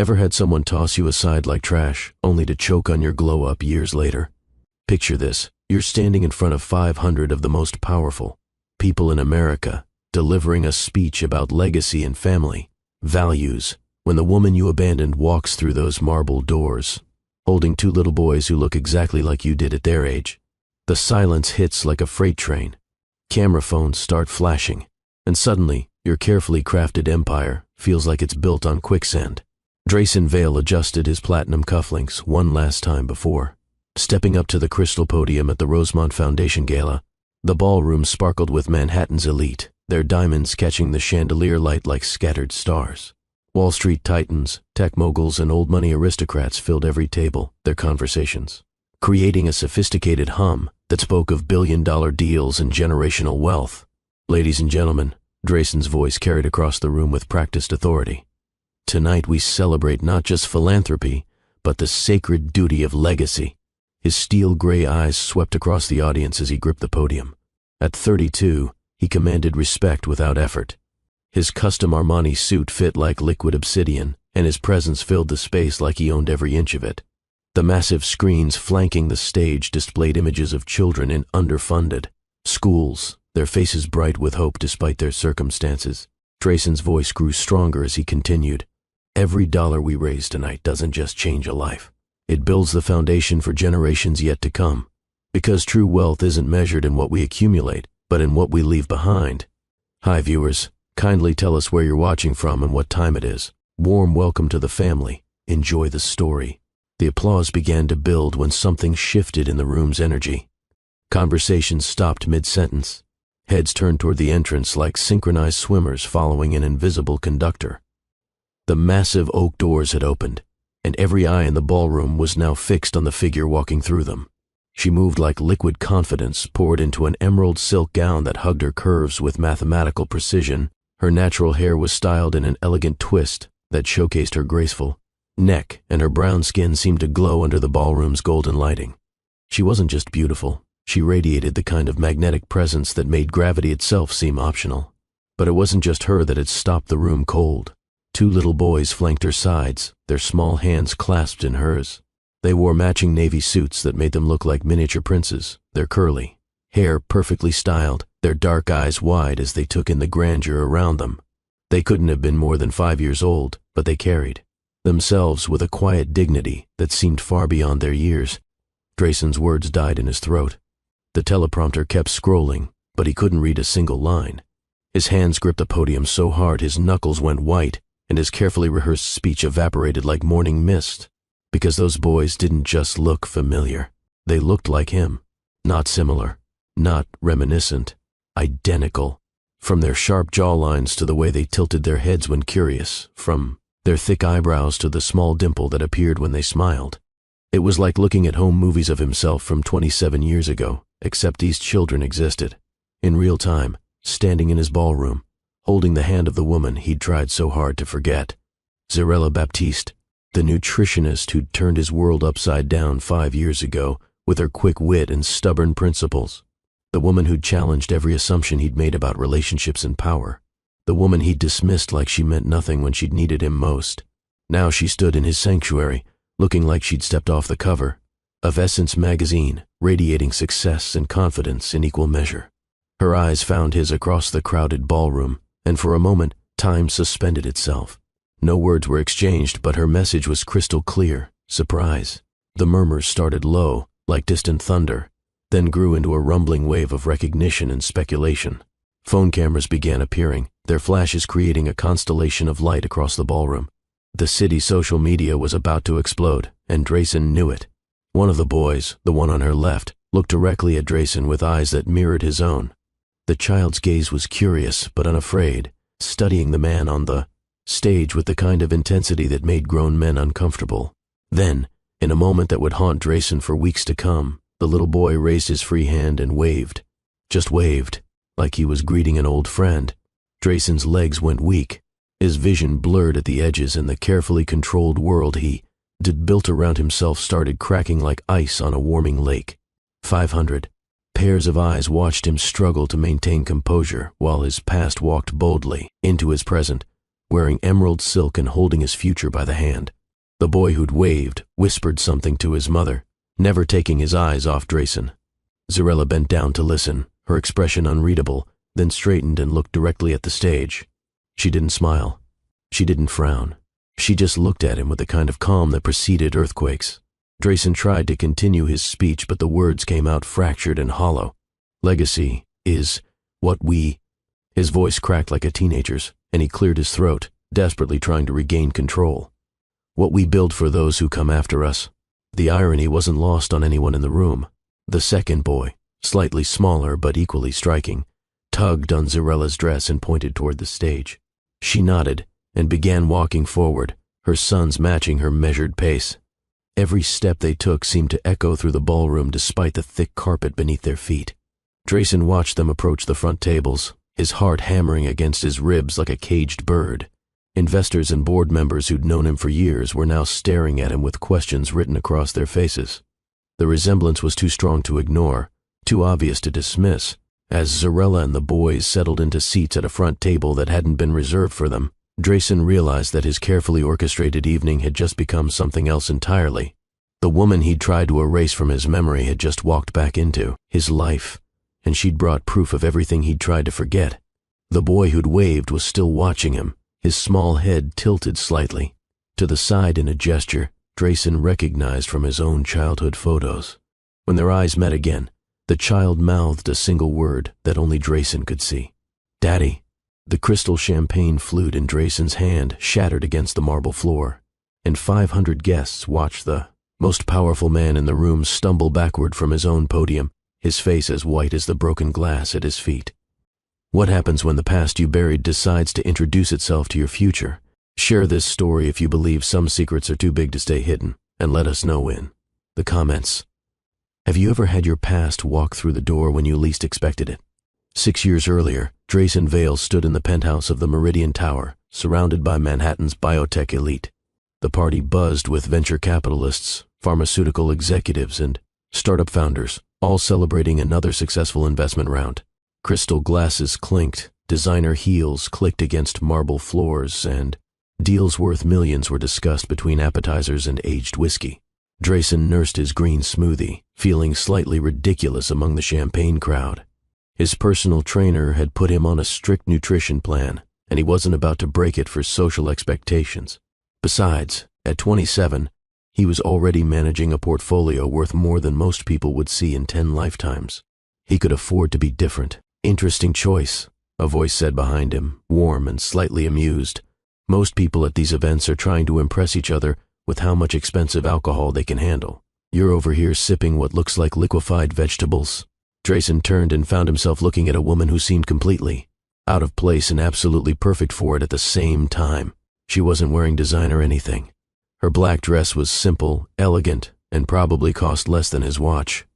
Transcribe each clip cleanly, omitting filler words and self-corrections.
Ever had someone toss you aside like trash, only to choke on your glow-up years later? Picture this. You're standing in front of 500 of the most powerful people in America, delivering a speech about legacy and family, values, when the woman you abandoned walks through those marble doors, holding two little boys who look exactly like you did at their age. The silence hits like a freight train. Camera phones start flashing, and suddenly, your carefully crafted empire feels like it's built on quicksand. Drayson Vale adjusted his platinum cufflinks one last time before stepping up to the crystal podium at the Rosemont Foundation Gala. The ballroom sparkled with Manhattan's elite, their diamonds catching the chandelier light like scattered stars. Wall Street titans, tech moguls, and old money aristocrats filled every table, their conversations, creating a sophisticated hum that spoke of billion-dollar deals and generational wealth. Ladies and gentlemen, Drayson's voice carried across the room with practiced authority. Tonight we celebrate not just philanthropy, but the sacred duty of legacy. His steel-gray eyes swept across the audience as he gripped the podium. At 32, he commanded respect without effort. His custom Armani suit fit like liquid obsidian, and his presence filled the space like he owned every inch of it. The massive screens flanking the stage displayed images of children in underfunded schools, their faces bright with hope despite their circumstances. Drayson's voice grew stronger as he continued. Every dollar we raise tonight doesn't just change a life. It builds the foundation for generations yet to come. Because true wealth isn't measured in what we accumulate, but in what we leave behind. Hi viewers, kindly tell us where you're watching from and what time it is. Warm welcome to the family. Enjoy the story. The applause began to build when something shifted in the room's energy. Conversations stopped mid-sentence. Heads turned toward the entrance like synchronized swimmers following an invisible conductor. The massive oak doors had opened, and every eye in the ballroom was now fixed on the figure walking through them. She moved like liquid confidence poured into an emerald silk gown that hugged her curves with mathematical precision. Her natural hair was styled in an elegant twist that showcased her graceful neck, and her brown skin seemed to glow under the ballroom's golden lighting. She wasn't just beautiful. She radiated the kind of magnetic presence that made gravity itself seem optional. But it wasn't just her that had stopped the room cold. Two little boys flanked her sides, their small hands clasped in hers. They wore matching navy suits that made them look like miniature princes, their curly hair perfectly styled, their dark eyes wide as they took in the grandeur around them. They couldn't have been more than 5 years old, but they carried themselves with a quiet dignity that seemed far beyond their years. Drayson's words died in his throat. The teleprompter kept scrolling, but he couldn't read a single line. His hands gripped the podium so hard his knuckles went white, and his carefully rehearsed speech evaporated like morning mist. Because those boys didn't just look familiar. They looked like him. Not similar, not reminiscent, identical. From their sharp jawlines to the way they tilted their heads when curious, from their thick eyebrows to the small dimple that appeared when they smiled. It was like looking at home movies of himself from 27 years ago, except these children existed. In real time, standing in his ballroom, holding the hand of the woman he'd tried so hard to forget. Zarella Baptiste, the nutritionist who'd turned his world upside down 5 years ago with her quick wit and stubborn principles. The woman who'd challenged every assumption he'd made about relationships and power. The woman he'd dismissed like she meant nothing when she'd needed him most. Now she stood in his sanctuary, looking like she'd stepped off the cover of Essence magazine, radiating success and confidence in equal measure. Her eyes found his across the crowded ballroom, and for a moment, time suspended itself. No words were exchanged, but her message was crystal clear. Surprise. The murmurs started low, like distant thunder, then grew into a rumbling wave of recognition and speculation. Phone cameras began appearing, their flashes creating a constellation of light across the ballroom. The city's social media was about to explode, and Drayson knew it. One of the boys, the one on her left, looked directly at Drayson with eyes that mirrored his own. The child's gaze was curious but unafraid, studying the man on the stage with the kind of intensity that made grown men uncomfortable. Then, in a moment that would haunt Drayson for weeks to come, the little boy raised his free hand and waved. Just waved, like he was greeting an old friend. Drayson's legs went weak. His vision blurred at the edges, and the carefully controlled world he'd built around himself started cracking like ice on a warming lake. 500 pairs of eyes watched him struggle to maintain composure while his past walked boldly into his present, wearing emerald silk and holding his future by the hand. The boy who'd waved whispered something to his mother, never taking his eyes off Drayson. Zarella bent down to listen, her expression unreadable, then straightened and looked directly at the stage. She didn't smile. She didn't frown. She just looked at him with the kind of calm that preceded earthquakes. Drayson tried to continue his speech, but the words came out fractured and hollow. Legacy is what we... His voice cracked like a teenager's, and he cleared his throat, desperately trying to regain control. What we build for those who come after us. The irony wasn't lost on anyone in the room. The second boy, slightly smaller but equally striking, tugged on Zarella's dress and pointed toward the stage. She nodded and began walking forward, her sons matching her measured pace. Every step they took seemed to echo through the ballroom despite the thick carpet beneath their feet. Drayson watched them approach the front tables, his heart hammering against his ribs like a caged bird. Investors and board members who'd known him for years were now staring at him with questions written across their faces. The resemblance was too strong to ignore, too obvious to dismiss. As Zarella and the boys settled into seats at a front table that hadn't been reserved for them, Drayson realized that his carefully orchestrated evening had just become something else entirely. The woman he'd tried to erase from his memory had just walked back into his life, and she'd brought proof of everything he'd tried to forget. The boy who'd waved was still watching him, his small head tilted slightly to the side in a gesture Drayson recognized from his own childhood photos. When their eyes met again, the child mouthed a single word that only Drayson could see. "Daddy." The crystal champagne flute in Drayson's hand shattered against the marble floor, and 500 guests watched the most powerful man in the room stumble backward from his own podium, his face as white as the broken glass at his feet. What happens when the past you buried decides to introduce itself to your future? Share this story if you believe some secrets are too big to stay hidden, and let us know in the comments. Have you ever had your past walk through the door when you least expected it? 6 years earlier, Drayson Vale stood in the penthouse of the Meridian Tower, surrounded by Manhattan's biotech elite. The party buzzed with venture capitalists, pharmaceutical executives, and startup founders, all celebrating another successful investment round. Crystal glasses clinked, designer heels clicked against marble floors, and deals worth millions were discussed between appetizers and aged whiskey. Drayson nursed his green smoothie, feeling slightly ridiculous among the champagne crowd. His personal trainer had put him on a strict nutrition plan, and he wasn't about to break it for social expectations. Besides, at 27, he was already managing a portfolio worth more than most people would see in 10 lifetimes. He could afford to be different. "Interesting choice," a voice said behind him, warm and slightly amused. "Most people at these events are trying to impress each other with how much expensive alcohol they can handle. You're over here sipping what looks like liquefied vegetables." Drayson turned and found himself looking at a woman who seemed completely out of place and absolutely perfect for it at the same time. She wasn't wearing designer anything. Her black dress was simple, elegant, and probably cost less than his watch.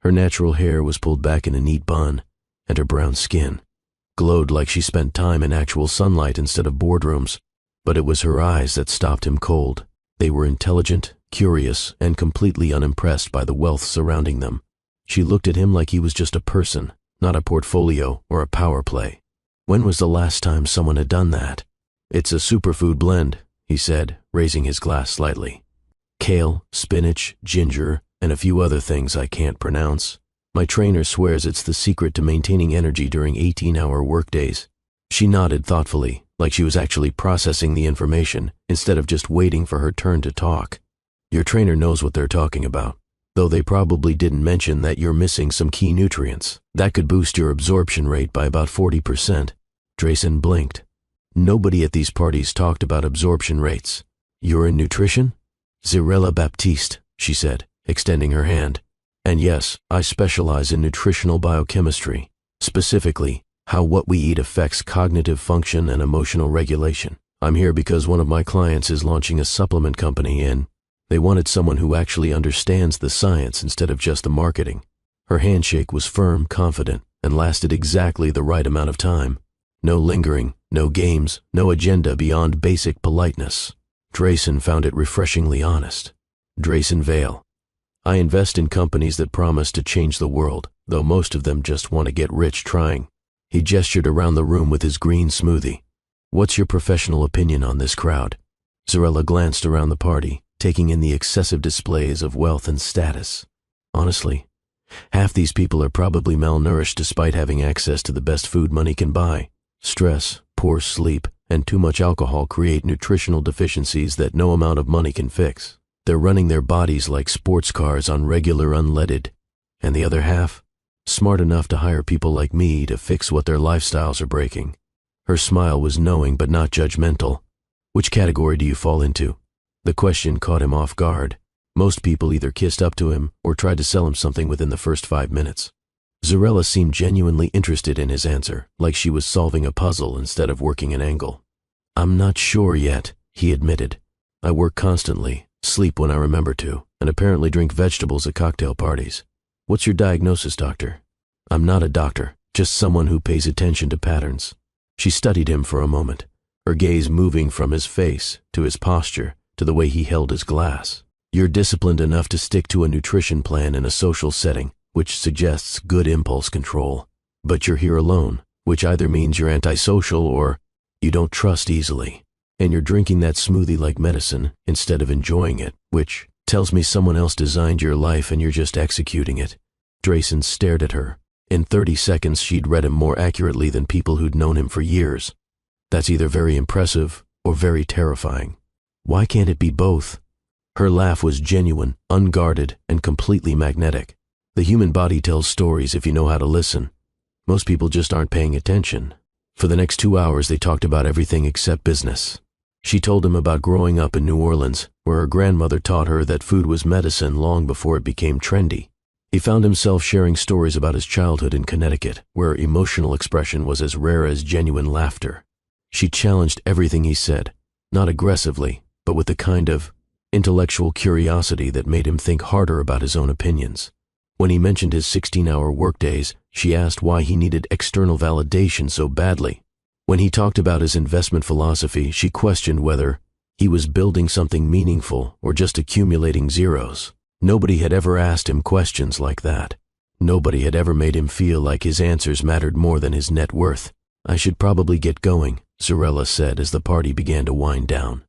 Her natural hair was pulled back in a neat bun, and her brown skin glowed like she spent time in actual sunlight instead of boardrooms. But it was her eyes that stopped him cold. They were intelligent, curious, and completely unimpressed by the wealth surrounding them. She looked at him like he was just a person, not a portfolio or a power play. When was the last time someone had done that? "It's a superfood blend," he said, raising his glass slightly. "Kale, spinach, ginger, and a few other things I can't pronounce. My trainer swears it's the secret to maintaining energy during 18-hour workdays." She nodded thoughtfully, like she was actually processing the information instead of just waiting for her turn to talk. "Your trainer knows what they're talking about, though they probably didn't mention that you're missing some key nutrients. That could boost your absorption rate by about 40%. Drayson blinked. Nobody at these parties talked about absorption rates. "You're in nutrition?" "Zarella Baptiste," she said, extending her hand. "And yes, I specialize in nutritional biochemistry, specifically how what we eat affects cognitive function and emotional regulation. I'm here because one of my clients is launching a supplement company and they wanted someone who actually understands the science instead of just the marketing." Her handshake was firm, confident, and lasted exactly the right amount of time. No lingering, no games, no agenda beyond basic politeness. Drayson found it refreshingly honest. "Drayson Vale. I invest in companies that promise to change the world, though most of them just want to get rich trying." He gestured around the room with his green smoothie. What's your professional opinion on this crowd? Zarella glanced around the party, taking in the excessive displays of wealth and status. Honestly, half these people are probably malnourished despite having access to the best food money can buy. Stress, poor sleep, and too much alcohol create nutritional deficiencies that no amount of money can fix. They're running their bodies like sports cars on regular unleaded. And the other half? Smart enough to hire people like me to fix what their lifestyles are breaking. Her smile was knowing but not judgmental. Which category do you fall into? The question caught him off guard. Most people either kissed up to him or tried to sell him something within the first 5 minutes. Zarella seemed genuinely interested in his answer, like she was solving a puzzle instead of working an angle. I'm not sure yet, he admitted. I work constantly, sleep when I remember to, and apparently drink vegetables at cocktail parties. What's your diagnosis, doctor? I'm not a doctor, just someone who pays attention to patterns. She studied him for a moment, her gaze moving from his face to his posture to the way he held his glass. You're disciplined enough to stick to a nutrition plan in a social setting, which suggests good impulse control. But you're here alone, which either means you're antisocial or you don't trust easily. And you're drinking that smoothie like medicine instead of enjoying it, which tells me someone else designed your life and you're just executing it. Drayson stared at her. In 30 seconds, she'd read him more accurately than people who'd known him for years. That's either very impressive or very terrifying. Why can't it be both? Her laugh was genuine, unguarded, and completely magnetic. The human body tells stories if you know how to listen. Most people just aren't paying attention. For the next 2 hours, they talked about everything except business. She told him about growing up in New Orleans, where her grandmother taught her that food was medicine long before it became trendy. He found himself sharing stories about his childhood in Connecticut, where emotional expression was as rare as genuine laughter. She challenged everything he said, not aggressively, but with the kind of intellectual curiosity that made him think harder about his own opinions. When he mentioned his 16-hour workdays, she asked why he needed external validation so badly. When he talked about his investment philosophy, she questioned whether he was building something meaningful or just accumulating zeros. Nobody had ever asked him questions like that. Nobody had ever made him feel like his answers mattered more than his net worth. I should probably get going, Zarella said as the party began to wind down.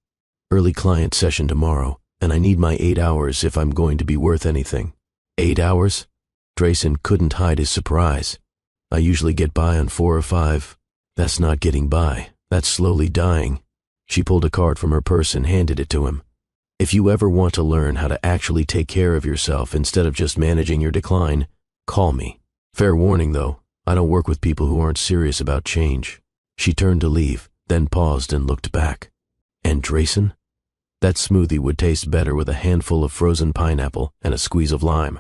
Early client session tomorrow, and I need my 8 hours if I'm going to be worth anything. 8 hours? Drayson couldn't hide his surprise. I usually get by on 4 or 5. That's not getting by. That's slowly dying. She pulled a card from her purse and handed it to him. If you ever want to learn how to actually take care of yourself instead of just managing your decline, call me. Fair warning though, I don't work with people who aren't serious about change. She turned to leave, then paused and looked back. And Drayson? That smoothie would taste better with a handful of frozen pineapple and a squeeze of lime.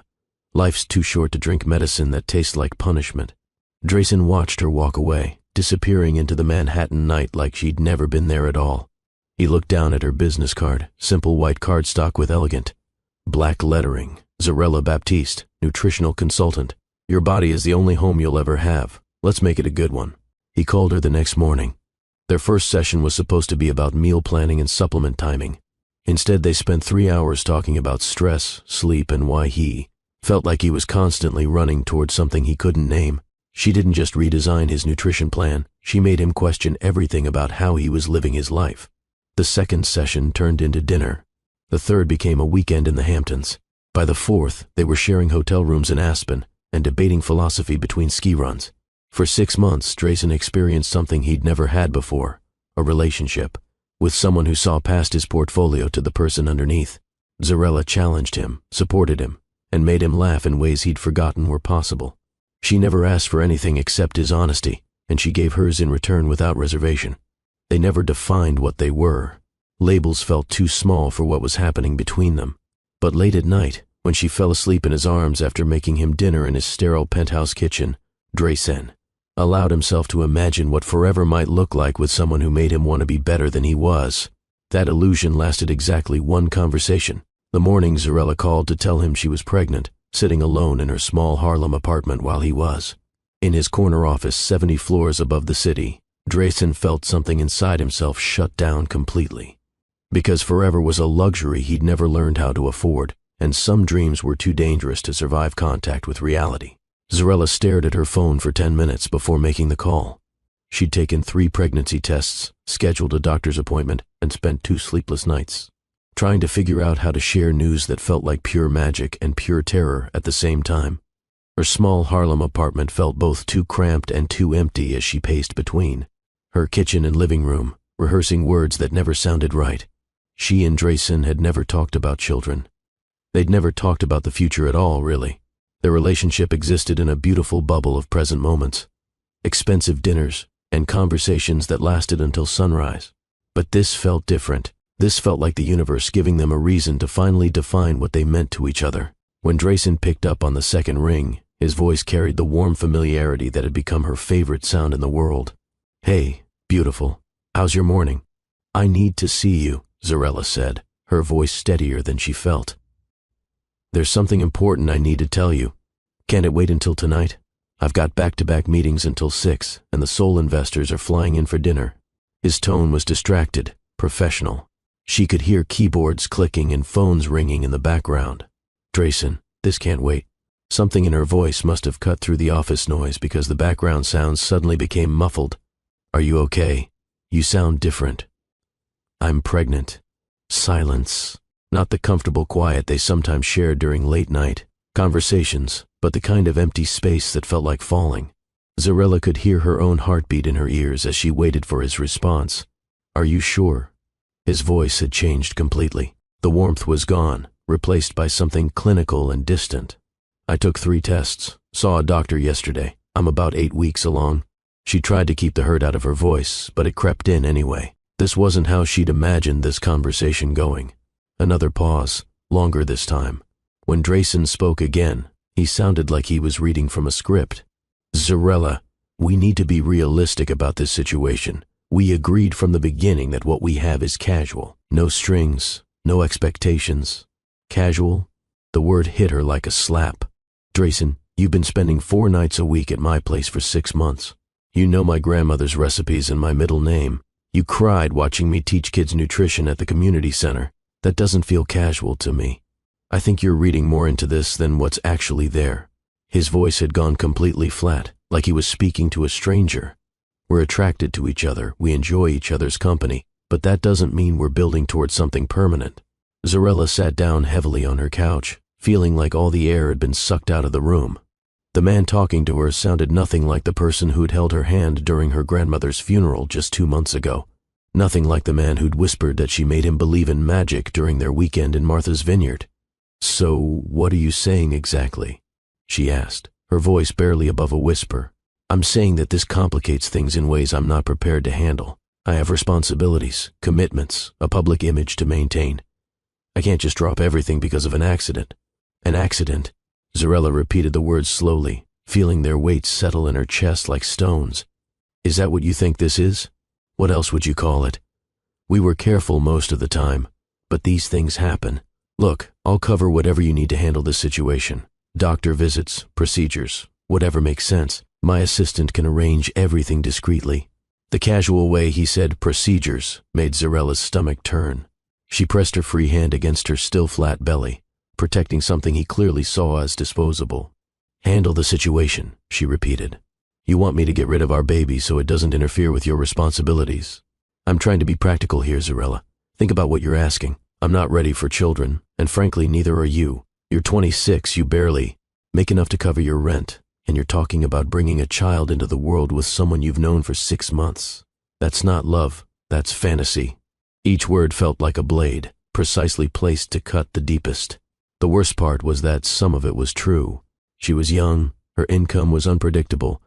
Life's too short to drink medicine that tastes like punishment. Drayson watched her walk away, disappearing into the Manhattan night like she'd never been there at all. He looked down at her business card, simple white cardstock with elegant black lettering. Zarella Baptiste, nutritional consultant. Your body is the only home you'll ever have. Let's make it a good one. He called her the next morning. Their first session was supposed to be about meal planning and supplement timing. Instead, they spent 3 hours talking about stress, sleep, and why he felt like he was constantly running towards something he couldn't name. She didn't just redesign his nutrition plan, she made him question everything about how he was living his life. The second session turned into dinner. The third became a weekend in the Hamptons. By the fourth, they were sharing hotel rooms in Aspen and debating philosophy between ski runs. For 6 months, Drayson experienced something he'd never had before, a relationship, with someone who saw past his portfolio to the person underneath. Zarella challenged him, supported him, and made him laugh in ways he'd forgotten were possible. She never asked for anything except his honesty, and she gave hers in return without reservation. They never defined what they were. Labels felt too small for what was happening between them. But late at night, when she fell asleep in his arms after making him dinner in his sterile penthouse kitchen, Drayson allowed himself to imagine what forever might look like with someone who made him want to be better than he was. That illusion lasted exactly one conversation. The morning Zarella called to tell him she was pregnant, sitting alone in her small Harlem apartment while he was. In his corner office 70 floors above the city, Drayson felt something inside himself shut down completely. Because forever was a luxury he'd never learned how to afford, and some dreams were too dangerous to survive contact with reality. Zarella stared at her phone for 10 minutes before making the call. She'd taken 3 pregnancy tests, scheduled a doctor's appointment, and spent 2 sleepless nights, trying to figure out how to share news that felt like pure magic and pure terror at the same time. Her small Harlem apartment felt both too cramped and too empty as she paced between her kitchen and living room, rehearsing words that never sounded right. She and Drayson had never talked about children. They'd never talked about the future at all, really. Their relationship existed in a beautiful bubble of present moments, expensive dinners, and conversations that lasted until sunrise. But this felt different. This felt like the universe giving them a reason to finally define what they meant to each other. When Drayson picked up on the second ring, his voice carried the warm familiarity that had become her favorite sound in the world. "Hey, beautiful. How's your morning?" "I need to see you," Zarella said, her voice steadier than she felt. "There's something important I need to tell you. Can't it wait until tonight? I've got back-to-back meetings until 6, and the Soul investors are flying in for dinner." His tone was distracted, professional. She could hear keyboards clicking and phones ringing in the background. "Drayson, this can't wait." Something in her voice must have cut through the office noise because the background sounds suddenly became muffled. "Are you okay? You sound different." "I'm pregnant." Silence. Not the comfortable quiet they sometimes shared during late-night conversations, but the kind of empty space that felt like falling. Zarella could hear her own heartbeat in her ears as she waited for his response. "Are you sure?" His voice had changed completely. The warmth was gone, replaced by something clinical and distant. "I took 3 tests, saw a doctor yesterday. I'm about 8 weeks along." She tried to keep the hurt out of her voice, but it crept in anyway. This wasn't how she'd imagined this conversation going. Another pause, longer this time. When Drayson spoke again, he sounded like he was reading from a script. "Zarella, we need to be realistic about this situation. We agreed from the beginning that what we have is casual. No strings, no expectations. Casual?" The word hit her like a slap. "Drayson, you've been spending 4 nights a week at my place for 6 months. You know my grandmother's recipes and my middle name. You cried watching me teach kids nutrition at the community center. That doesn't feel casual to me. I think you're reading more into this than what's actually there." His voice had gone completely flat, like he was speaking to a stranger. "We're attracted to each other, we enjoy each other's company, but that doesn't mean we're building towards something permanent." Zarella sat down heavily on her couch, feeling like all the air had been sucked out of the room. The man talking to her sounded nothing like the person who'd held her hand during her grandmother's funeral just 2 months ago. Nothing like the man who'd whispered that she made him believe in magic during their weekend in Martha's Vineyard. "So, what are you saying exactly?" she asked, her voice barely above a whisper. "I'm saying that this complicates things in ways I'm not prepared to handle. I have responsibilities, commitments, a public image to maintain. I can't just drop everything because of an accident." "An accident?" Zarella repeated the words slowly, feeling their weight settle in her chest like stones. "Is that what you think this is? What else would you call it? We were careful most of the time, but these things happen. Look, I'll cover whatever you need to handle this situation. Doctor visits, procedures, whatever makes sense. My assistant can arrange everything discreetly." The casual way he said procedures made Zarella's stomach turn. She pressed her free hand against her still flat belly, protecting something he clearly saw as disposable. "Handle the situation," she repeated. "You want me to get rid of our baby so it doesn't interfere with your responsibilities. I'm trying to be practical here, Zarella. Think about what you're asking. I'm not ready for children, and frankly, neither are you. You're 26, you barely make enough to cover your rent, and you're talking about bringing a child into the world with someone you've known for 6 months. That's not love, that's fantasy." Each word felt like a blade, precisely placed to cut the deepest. The worst part was that some of it was true. She was young, her income was unpredictable,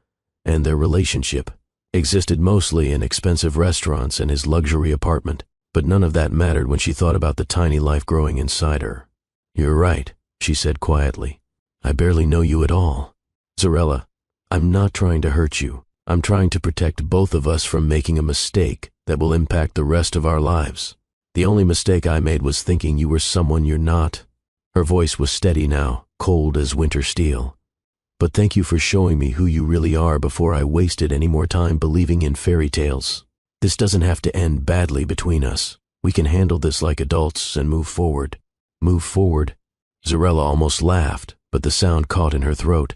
and their relationship existed mostly in expensive restaurants and his luxury apartment. But none of that mattered when she thought about the tiny life growing inside her. "You're right," she said quietly. "I barely know you at all. Zarella, I'm not trying to hurt you. I'm trying to protect both of us from making a mistake that will impact the rest of our lives. The only mistake I made was thinking you were someone you're not." Her voice was steady now, cold as winter steel. "But thank you for showing me who you really are before I wasted any more time believing in fairy tales. This doesn't have to end badly between us. We can handle this like adults and move forward." "Move forward?" Zarella almost laughed, but the sound caught in her throat.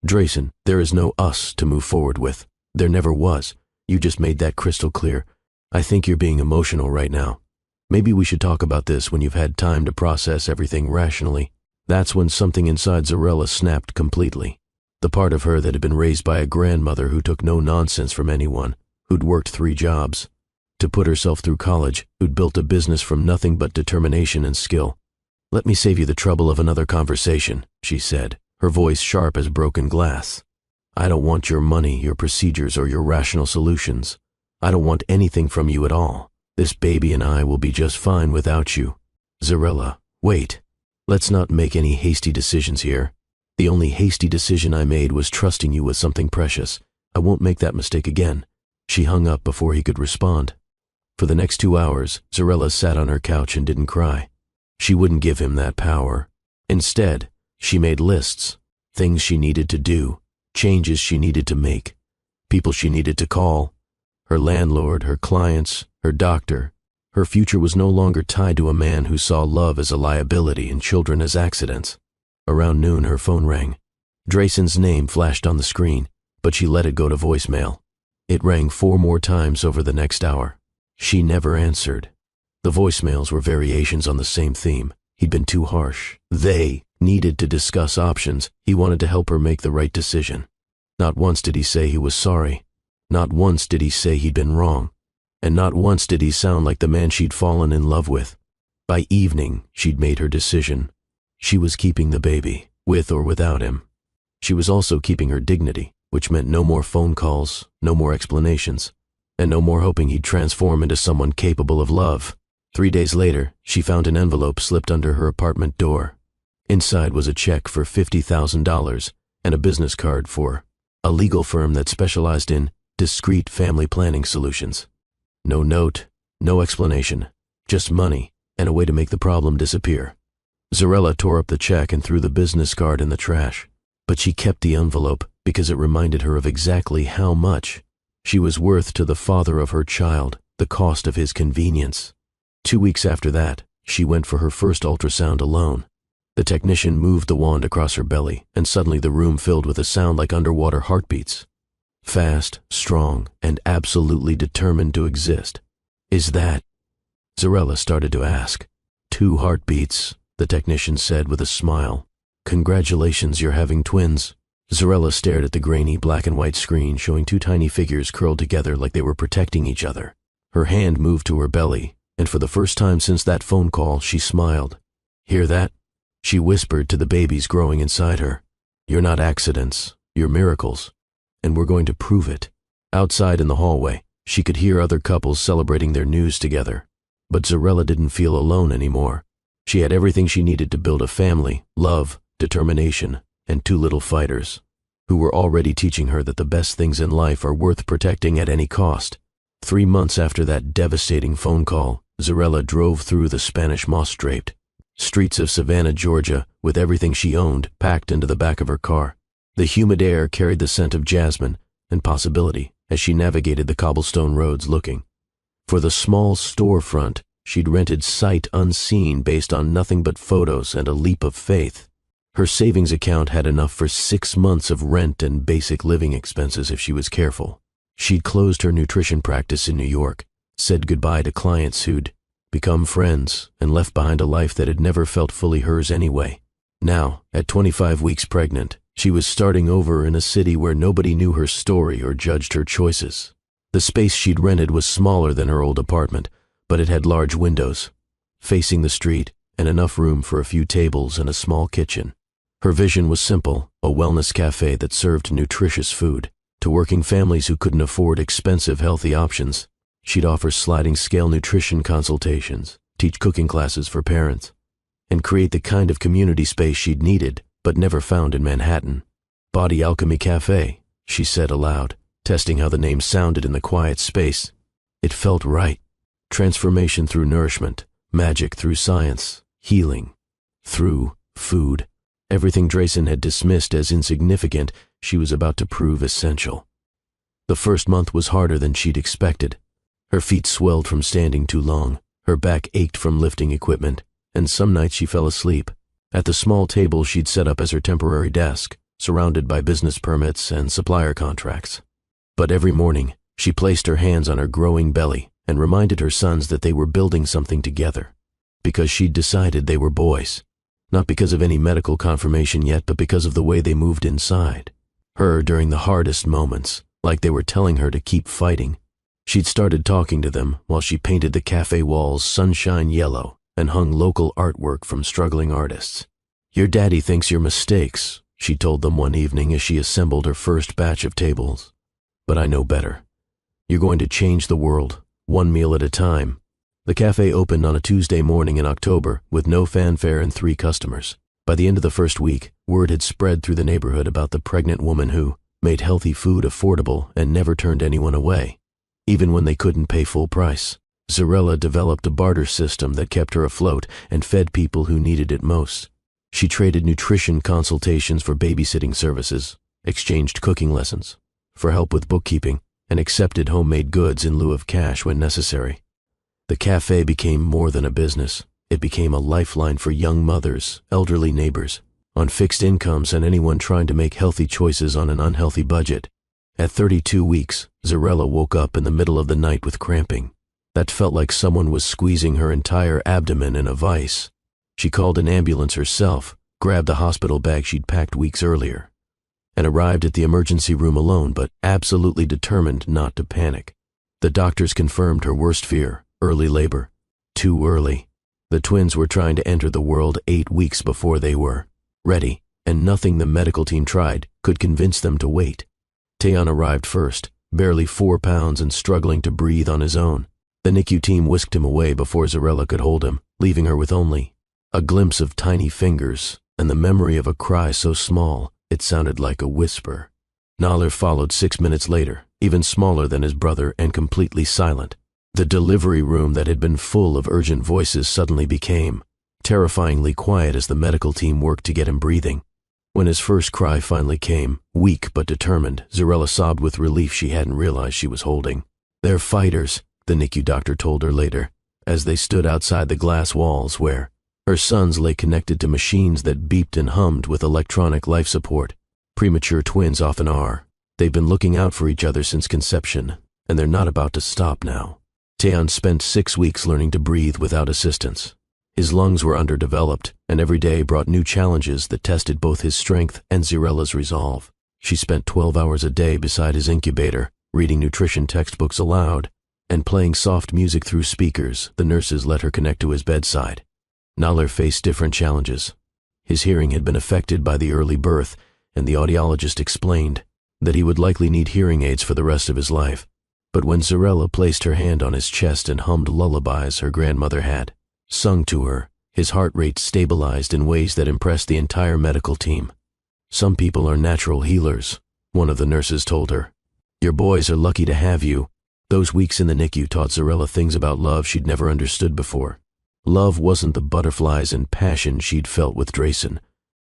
"Drayson, there is no us to move forward with. There never was. You just made that crystal clear. I think you're being emotional right now. Maybe we should talk about this when you've had time to process everything rationally. That's when something inside Zarella snapped completely. The part of her that had been raised by a grandmother who took no nonsense from anyone, who'd worked 3 jobs, to put herself through college, who'd built a business from nothing but determination and skill. "Let me save you the trouble of another conversation," she said, her voice sharp as broken glass. "I don't want your money, your procedures, or your rational solutions. I don't want anything from you at all. This baby and I will be just fine without you." "Zarella, wait. Let's not make any hasty decisions here. The only hasty decision I made was trusting you with something precious. I won't make that mistake again." She hung up before he could respond. For the next 2 hours, Zarella sat on her couch and didn't cry. She wouldn't give him that power. Instead, she made lists, things she needed to do, changes she needed to make, people she needed to call. Her landlord, her clients, her doctor. Her future was no longer tied to a man who saw love as a liability and children as accidents. Around noon, her phone rang. Drayson's name flashed on the screen, but she let it go to voicemail. It rang 4 more times over the next hour. She never answered. The voicemails were variations on the same theme. He'd been too harsh. They needed to discuss options. He wanted to help her make the right decision. Not once did he say he was sorry. Not once did he say he'd been wrong. And not once did he sound like the man she'd fallen in love with. By evening, she'd made her decision. She was keeping the baby, with or without him. She was also keeping her dignity, which meant no more phone calls, no more explanations, and no more hoping he'd transform into someone capable of love. 3 days later, she found an envelope slipped under her apartment door. Inside was a check for $50,000 and a business card for a legal firm that specialized in discreet family planning solutions. No note, no explanation, just money and a way to make the problem disappear. Zarella tore up the check and threw the business card in the trash, but she kept the envelope because it reminded her of exactly how much she was worth to the father of her child, the cost of his convenience. 2 weeks after that, she went for her first ultrasound alone. The technician moved the wand across her belly, and suddenly the room filled with a sound like underwater heartbeats. Fast, strong, and absolutely determined to exist. "Is that?" Zarella started to ask. "2 heartbeats," the technician said with a smile. "Congratulations, you're having twins." Zarella stared at the grainy black and white screen showing 2 tiny figures curled together like they were protecting each other. Her hand moved to her belly, and for the first time since that phone call, she smiled. "Hear that?" She whispered to the babies growing inside her. "You're not accidents, you're miracles. And we're going to prove it." Outside in the hallway, she could hear other couples celebrating their news together. But Zarella didn't feel alone anymore. She had everything she needed to build a family, love, determination, and 2 little fighters, who were already teaching her that the best things in life are worth protecting at any cost. 3 months after that devastating phone call, Zarella drove through the Spanish moss-draped streets of Savannah, Georgia, with everything she owned packed into the back of her car. The humid air carried the scent of jasmine and possibility as she navigated the cobblestone roads looking for the small storefront she'd rented sight unseen based on nothing but photos and a leap of faith. Her savings account had enough for 6 months of rent and basic living expenses if she was careful. She'd closed her nutrition practice in New York, said goodbye to clients who'd become friends, and left behind a life that had never felt fully hers anyway. Now, at 25 weeks pregnant, she was starting over in a city where nobody knew her story or judged her choices. The space she'd rented was smaller than her old apartment, but it had large windows, facing the street, and enough room for a few tables and a small kitchen. Her vision was simple, a wellness cafe that served nutritious food. To working families who couldn't afford expensive healthy options, she'd offer sliding scale nutrition consultations, teach cooking classes for parents, and create the kind of community space she'd needed but never found in Manhattan. "Body Alchemy Cafe," she said aloud, testing how the name sounded in the quiet space. It felt right. Transformation through nourishment, magic through science, healing through food. Everything Drayson had dismissed as insignificant, she was about to prove essential. The first month was harder than she'd expected. Her feet swelled from standing too long, her back ached from lifting equipment, and some nights she fell asleep at the small table she'd set up as her temporary desk, surrounded by business permits and supplier contracts. But every morning, she placed her hands on her growing belly and reminded her sons that they were building something together. Because she'd decided they were boys. Not because of any medical confirmation yet, but because of the way they moved inside. Her during the hardest moments, like they were telling her to keep fighting. She'd started talking to them while she painted the cafe walls sunshine yellow and hung local artwork from struggling artists. "Your daddy thinks you're mistakes," she told them one evening as she assembled her first batch of tables. "But I know better. You're going to change the world, one meal at a time." The cafe opened on a Tuesday morning in October with no fanfare and 3 customers. By the end of the first week, word had spread through the neighborhood about the pregnant woman who made healthy food affordable and never turned anyone away, even when they couldn't pay full price. Zarella developed a barter system that kept her afloat and fed people who needed it most. She traded nutrition consultations for babysitting services, exchanged cooking lessons for help with bookkeeping, and accepted homemade goods in lieu of cash when necessary. The cafe became more than a business. It became a lifeline for young mothers, elderly neighbors, on fixed incomes, and anyone trying to make healthy choices on an unhealthy budget. At 32 weeks, Zarella woke up in the middle of the night with cramping. That felt like someone was squeezing her entire abdomen in a vice. She called an ambulance herself, grabbed the hospital bag she'd packed weeks earlier, and arrived at the emergency room alone, but absolutely determined not to panic. The doctors confirmed her worst fear: early labor. Too early. The twins were trying to enter the world 8 weeks before they were ready, and nothing the medical team tried could convince them to wait. Taeyeon arrived first, barely 4 pounds and struggling to breathe on his own. The NICU team whisked him away before Zarella could hold him, leaving her with only a glimpse of tiny fingers and the memory of a cry so small it sounded like a whisper. Naler followed 6 minutes later, even smaller than his brother and completely silent. The delivery room that had been full of urgent voices suddenly became terrifyingly quiet as the medical team worked to get him breathing. When his first cry finally came, weak but determined, Zarella sobbed with relief she hadn't realized she was holding. "They're fighters," the NICU doctor told her later, as they stood outside the glass walls where her sons lay connected to machines that beeped and hummed with electronic life support. Premature twins often are. They've been looking out for each other since conception, and they're not about to stop now. Taeyeon spent 6 weeks learning to breathe without assistance. His lungs were underdeveloped, and every day brought new challenges that tested both his strength and Zarella's resolve. She spent 12 hours a day beside his incubator, reading nutrition textbooks aloud, and playing soft music through speakers the nurses let her connect to his bedside. Naler faced different challenges. His hearing had been affected by the early birth, and the audiologist explained that he would likely need hearing aids for the rest of his life. But when Zarella placed her hand on his chest and hummed lullabies her grandmother had sung to her, his heart rate stabilized in ways that impressed the entire medical team. "Some people are natural healers," one of the nurses told her. "Your boys are lucky to have you." Those weeks in the NICU taught Zarella things about love she'd never understood before. Love wasn't the butterflies and passion she'd felt with Drayson.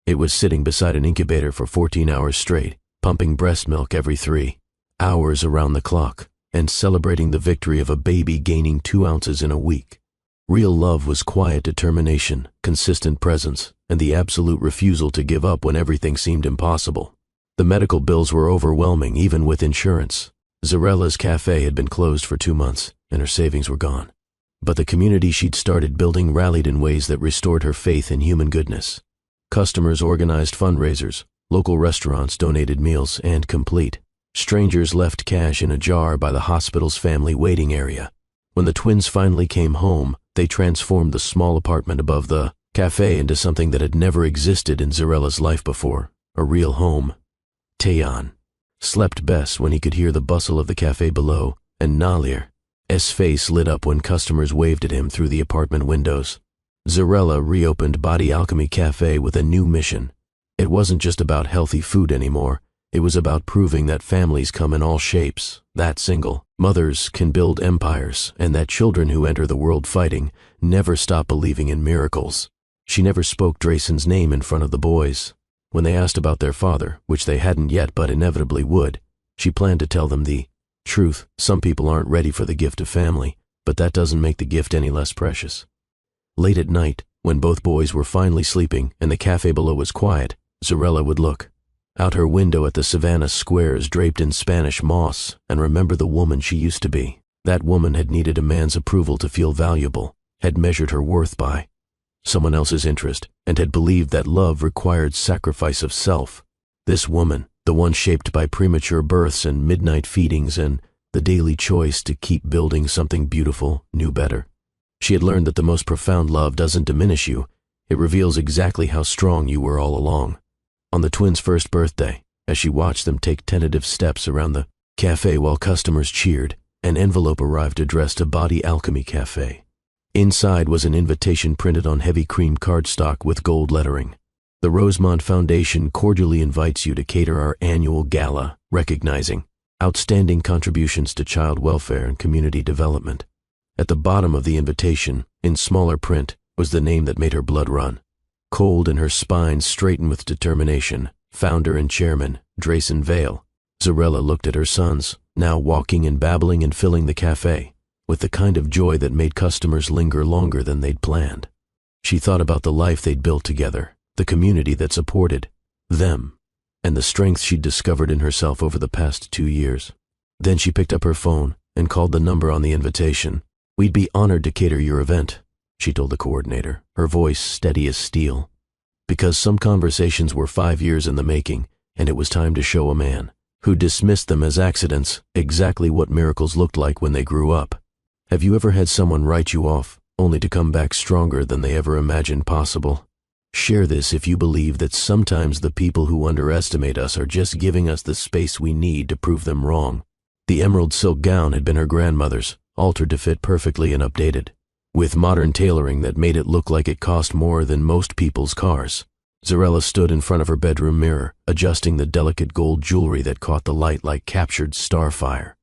It was sitting beside an incubator for 14 hours straight, pumping breast milk every 3 hours around the clock, and celebrating the victory of a baby gaining 2 ounces in a week. Real love was quiet determination, consistent presence, and the absolute refusal to give up when everything seemed impossible. The medical bills were overwhelming, even with insurance. Zarella's cafe had been closed for 2 months, and her savings were gone. But the community she'd started building rallied in ways that restored her faith in human goodness. Customers organized fundraisers, local restaurants donated meals and complete. Strangers left cash in a jar by the hospital's family waiting area. When the twins finally came home, they transformed the small apartment above the cafe into something that had never existed in Zarella's life before, a real home. Taeyeon slept best when he could hear the bustle of the cafe below, and Naler's face lit up when customers waved at him through the apartment windows. Zarella reopened Body Alchemy Cafe with a new mission. It wasn't just about healthy food anymore. It was about proving that families come in all shapes, that single mothers can build empires, and that children who enter the world fighting never stop believing in miracles. She never spoke Drayson's name in front of the boys. When they asked about their father, which they hadn't yet but inevitably would, she planned to tell them the truth. Some people aren't ready for the gift of family, but that doesn't make the gift any less precious. Late at night, when both boys were finally sleeping and the cafe below was quiet, Zarella would look out her window at the savannah squares draped in Spanish moss and remember the woman she used to be. That woman had needed a man's approval to feel valuable, had measured her worth by someone else's interest, and had believed that love required sacrifice of self. This woman, the one shaped by premature births and midnight feedings and the daily choice to keep building something beautiful, knew better. She had learned that the most profound love doesn't diminish you, it reveals exactly how strong you were all along. On the twins' first birthday, as she watched them take tentative steps around the cafe while customers cheered, an envelope arrived addressed to Body Alchemy Cafe. Inside was an invitation printed on heavy cream cardstock with gold lettering. The Rosemont Foundation cordially invites you to cater our annual gala, recognizing outstanding contributions to child welfare and community development. At the bottom of the invitation, in smaller print, was the name that made her blood run. Cold and her spine straightened with determination, founder and chairman, Drayson Vale. Zarella looked at her sons, now walking and babbling and filling the cafe, with the kind of joy that made customers linger longer than they'd planned. She thought about the life they'd built together, the community that supported them, and the strength she'd discovered in herself over the past 2 years. Then she picked up her phone and called the number on the invitation. "We'd be honored to cater your event," she told the coordinator, her voice steady as steel. Because some conversations were 5 years in the making, and it was time to show a man, who dismissed them as accidents, exactly what miracles looked like when they grew up. Have you ever had someone write you off, only to come back stronger than they ever imagined possible? Share this if you believe that sometimes the people who underestimate us are just giving us the space we need to prove them wrong. The emerald silk gown had been her grandmother's, altered to fit perfectly and updated, with modern tailoring that made it look like it cost more than most people's cars. Zarella stood in front of her bedroom mirror, adjusting the delicate gold jewelry that caught the light like captured starfire.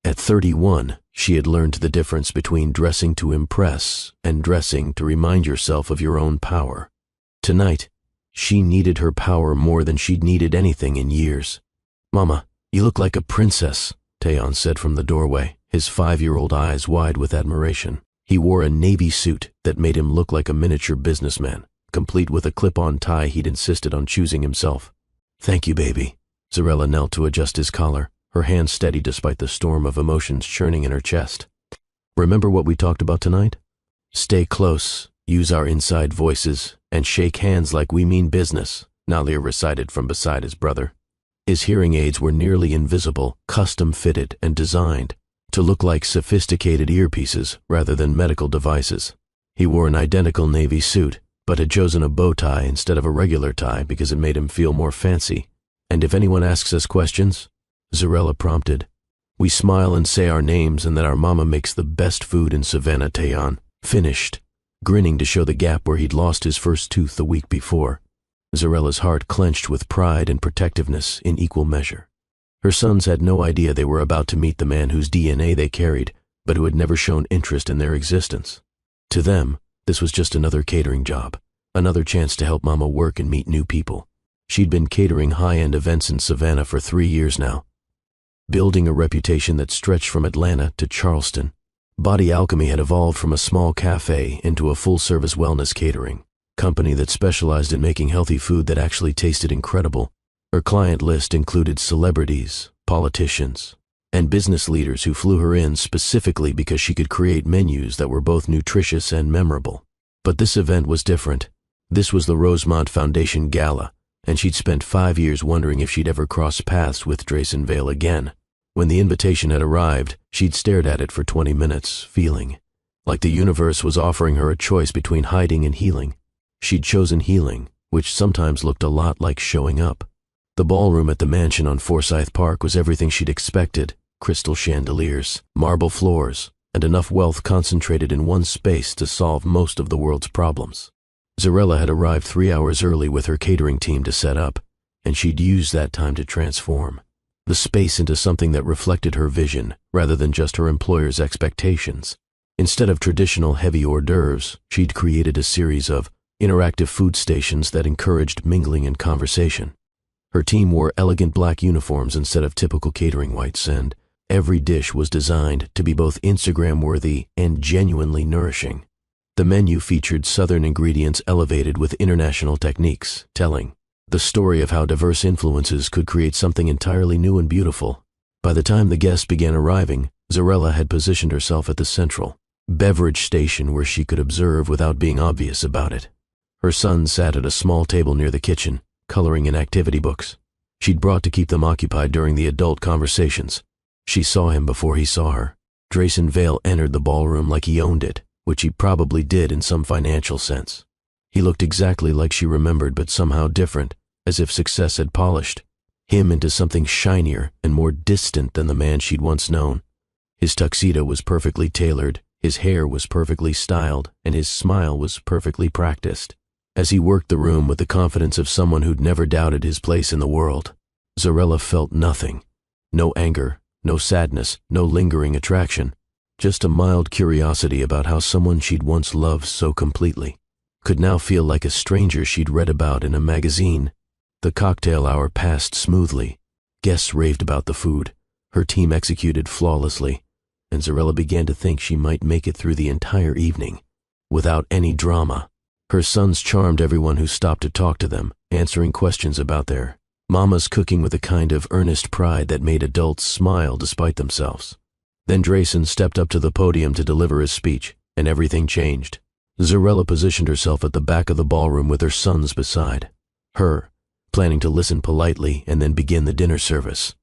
At 31, she had learned the difference between dressing to impress and dressing to remind yourself of your own power. Tonight, she needed her power more than she'd needed anything in years. "Mama, you look like a princess," Taeyeon said from the doorway, his 5-year-old eyes wide with admiration. He wore a navy suit that made him look like a miniature businessman, complete with a clip-on tie he'd insisted on choosing himself. "Thank you, baby." Zarella knelt to adjust his collar, her hands steady despite the storm of emotions churning in her chest. "Remember what we talked about tonight? Stay close, use our inside voices, and shake hands like we mean business," Nalir recited from beside his brother. His hearing aids were nearly invisible, custom-fitted and designed to look like sophisticated earpieces rather than medical devices. He wore an identical navy suit, but had chosen a bow tie instead of a regular tie because it made him feel more fancy. "And if anyone asks us questions," Zarella prompted, "we smile and say our names and that our mama makes the best food in Savannah." Taeyeon finished, grinning to show the gap where he'd lost his first tooth the week before. Zarella's heart clenched with pride and protectiveness in equal measure. Her sons had no idea they were about to meet the man whose DNA they carried, but who had never shown interest in their existence. To them, this was just another catering job, another chance to help Mama work and meet new people. She'd been catering high-end events in Savannah for 3 years now, building a reputation that stretched from Atlanta to Charleston. Body Alchemy had evolved from a small cafe into a full-service wellness catering company that specialized in making healthy food that actually tasted incredible. Her client list included celebrities, politicians, and business leaders who flew her in specifically because she could create menus that were both nutritious and memorable. But this event was different. This was the Rosemont Foundation Gala, and she'd spent 5 years wondering if she'd ever cross paths with Drayson Vale again. When the invitation had arrived, she'd stared at it for 20 minutes, feeling like the universe was offering her a choice between hiding and healing. She'd chosen healing, which sometimes looked a lot like showing up. The ballroom at the mansion on Forsyth Park was everything she'd expected: crystal chandeliers, marble floors, and enough wealth concentrated in one space to solve most of the world's problems. Zarella had arrived 3 hours early with her catering team to set up, and she'd used that time to transform the space into something that reflected her vision rather than just her employer's expectations. Instead of traditional heavy hors d'oeuvres, she'd created a series of interactive food stations that encouraged mingling and conversation. Her team wore elegant black uniforms instead of typical catering whites, and every dish was designed to be both Instagram-worthy and genuinely nourishing. The menu featured Southern ingredients elevated with international techniques, telling the story of how diverse influences could create something entirely new and beautiful. By the time the guests began arriving, Zarella had positioned herself at the central beverage station where she could observe without being obvious about it. Her son sat at a small table near the kitchen, coloring in activity books she'd brought to keep them occupied during the adult conversations. She saw him before he saw her. Drayson Vale entered the ballroom like he owned it, which he probably did in some financial sense. He looked exactly like she remembered, but somehow different, as if success had polished him into something shinier and more distant than the man she'd once known. His tuxedo was perfectly tailored, his hair was perfectly styled, and his smile was perfectly practiced. As he worked the room with the confidence of someone who'd never doubted his place in the world, Zarella felt nothing. No anger, no sadness, no lingering attraction. Just a mild curiosity about how someone she'd once loved so completely could now feel like a stranger she'd read about in a magazine. The cocktail hour passed smoothly. Guests raved about the food. Her team executed flawlessly, and Zarella began to think she might make it through the entire evening without any drama. Her sons charmed everyone who stopped to talk to them, answering questions about their mamas cooking with a kind of earnest pride that made adults smile despite themselves. Then Drayson stepped up to the podium to deliver his speech, and everything changed. Zarella positioned herself at the back of the ballroom with her sons beside her, planning to listen politely and then begin the dinner service.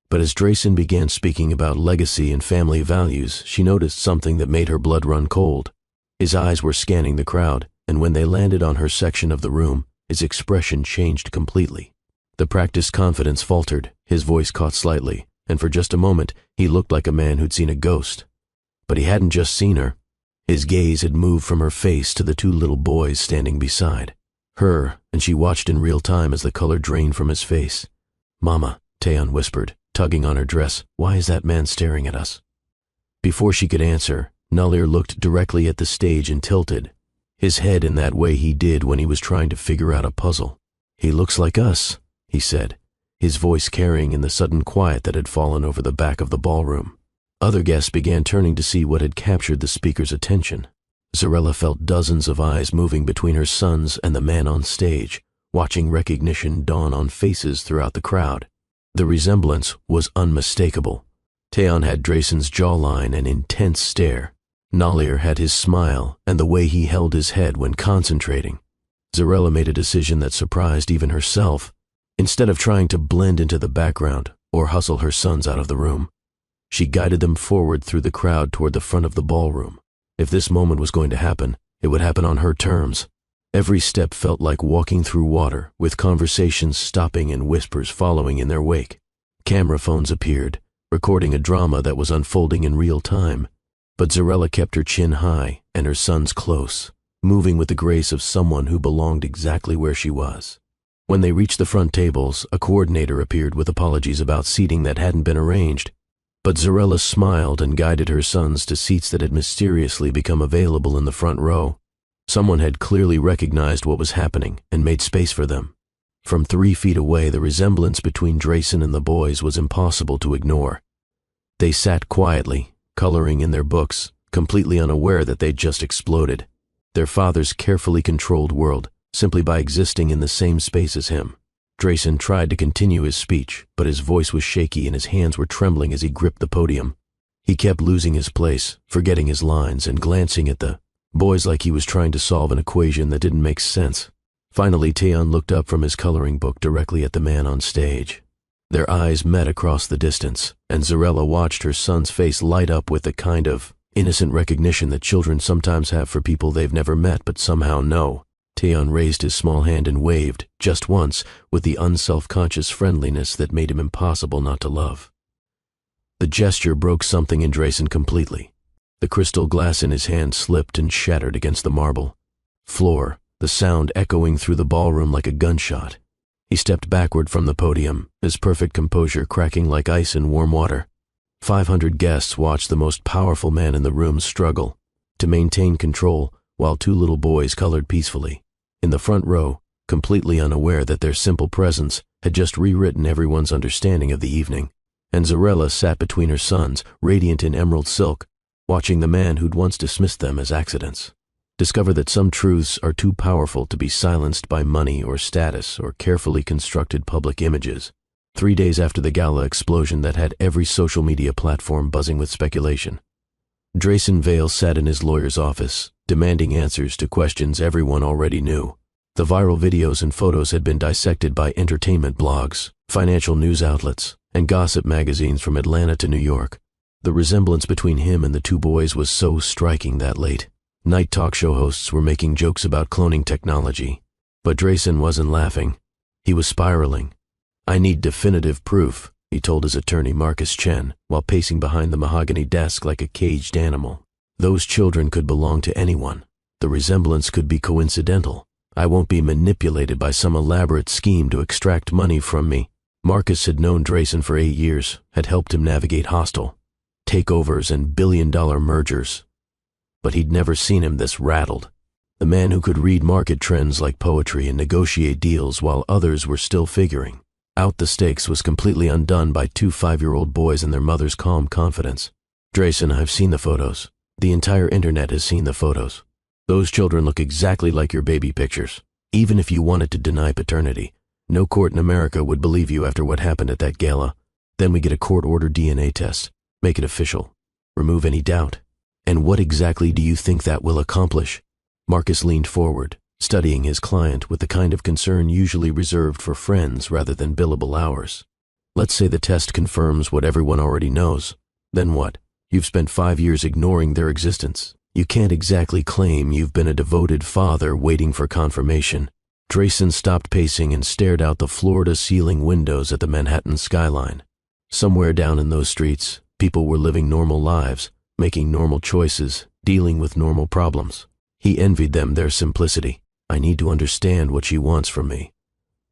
But as Drayson began speaking about legacy and family values, she noticed something that made her blood run cold. His eyes were scanning the crowd, and when they landed on her section of the room, his expression changed completely. The practiced confidence faltered, his voice caught slightly, and for just a moment, he looked like a man who'd seen a ghost. But he hadn't just seen her. His gaze had moved from her face to the two little boys standing beside her, and she watched in real time as the color drained from his face. "Mama," Taeyeon whispered, tugging on her dress, "why is that man staring at us?" Before she could answer, Nalir looked directly at the stage and tilted his head in that way he did when he was trying to figure out a puzzle. "He looks like us," he said, his voice carrying in the sudden quiet that had fallen over the back of the ballroom. Other guests began turning to see what had captured the speaker's attention. Zarella felt dozens of eyes moving between her sons and the man on stage, watching recognition dawn on faces throughout the crowd. The resemblance was unmistakable. Taeyeon had Drayson's jawline and intense stare. Nalir had his smile and the way he held his head when concentrating. Zarella made a decision that surprised even herself. Instead of trying to blend into the background or hustle her sons out of the room, she guided them forward through the crowd toward the front of the ballroom. If this moment was going to happen, it would happen on her terms. Every step felt like walking through water, with conversations stopping and whispers following in their wake. Camera phones appeared, recording a drama that was unfolding in real time. But Zarella kept her chin high and her sons close, moving with the grace of someone who belonged exactly where she was. When they reached the front tables, a coordinator appeared with apologies about seating that hadn't been arranged. But Zarella smiled and guided her sons to seats that had mysteriously become available in the front row. Someone had clearly recognized what was happening and made space for them. From 3 feet away, the resemblance between Drayson and the boys was impossible to ignore. They sat quietly, coloring in their books, completely unaware that they'd just exploded. Their father's carefully controlled world, simply by existing in the same space as him. Drayson tried to continue his speech, but his voice was shaky and his hands were trembling as he gripped the podium. He kept losing his place, forgetting his lines, and glancing at the boys like he was trying to solve an equation that didn't make sense. Finally, Taeyeon looked up from his coloring book directly at the man on stage. Their eyes met across the distance, and Zarella watched her son's face light up with the kind of innocent recognition that children sometimes have for people they've never met but somehow know. Taeyeon raised his small hand and waved, just once, with the unself-conscious friendliness that made him impossible not to love. The gesture broke something in Drayson completely. The crystal glass in his hand slipped and shattered against the marble floor, the sound echoing through the ballroom like a gunshot. He stepped backward from the podium, his perfect composure cracking like ice in warm water. 500 guests watched the most powerful man in the room struggle to maintain control while 2 little boys colored peacefully. In the front row, completely unaware that their simple presence had just rewritten everyone's understanding of the evening, and Zarella sat between her sons, radiant in emerald silk, watching the man who'd once dismissed them as accidents discover that some truths are too powerful to be silenced by money or status or carefully constructed public images. 3 days after the Gala explosion that had every social media platform buzzing with speculation. Drayson Vale sat in his lawyer's office, demanding answers to questions everyone already knew. The viral videos and photos had been dissected by entertainment blogs, financial news outlets, and gossip magazines from Atlanta to New York. The resemblance between him and the two boys was so striking that late night talk show hosts were making jokes about cloning technology. But Drayson wasn't laughing. He was spiraling. "I need definitive proof," he told his attorney Marcus Chen, while pacing behind the mahogany desk like a caged animal. "Those children could belong to anyone. The resemblance could be coincidental. I won't be manipulated by some elaborate scheme to extract money from me." Marcus had known Drayson for 8 years, had helped him navigate hostile takeovers and billion-dollar mergers. But he'd never seen him this rattled. The man who could read market trends like poetry and negotiate deals while others were still figuring out the stakes was completely undone by two 5-year-old boys and their mother's calm confidence. "Drayson, I've seen the photos. The entire internet has seen the photos. Those children look exactly like your baby pictures. Even if you wanted to deny paternity, no court in America would believe you after what happened at that gala. Then we get a court-ordered DNA test. Make it official. Remove any doubt. And what exactly do you think that will accomplish?" Marcus leaned forward, studying his client with the kind of concern usually reserved for friends rather than billable hours. "Let's say the test confirms what everyone already knows. Then what? You've spent 5 years ignoring their existence. You can't exactly claim you've been a devoted father waiting for confirmation." Drayson stopped pacing and stared out the floor-to-ceiling windows at the Manhattan skyline. Somewhere down in those streets, people were living normal lives, making normal choices, dealing with normal problems. He envied them their simplicity. "I need to understand what she wants from me.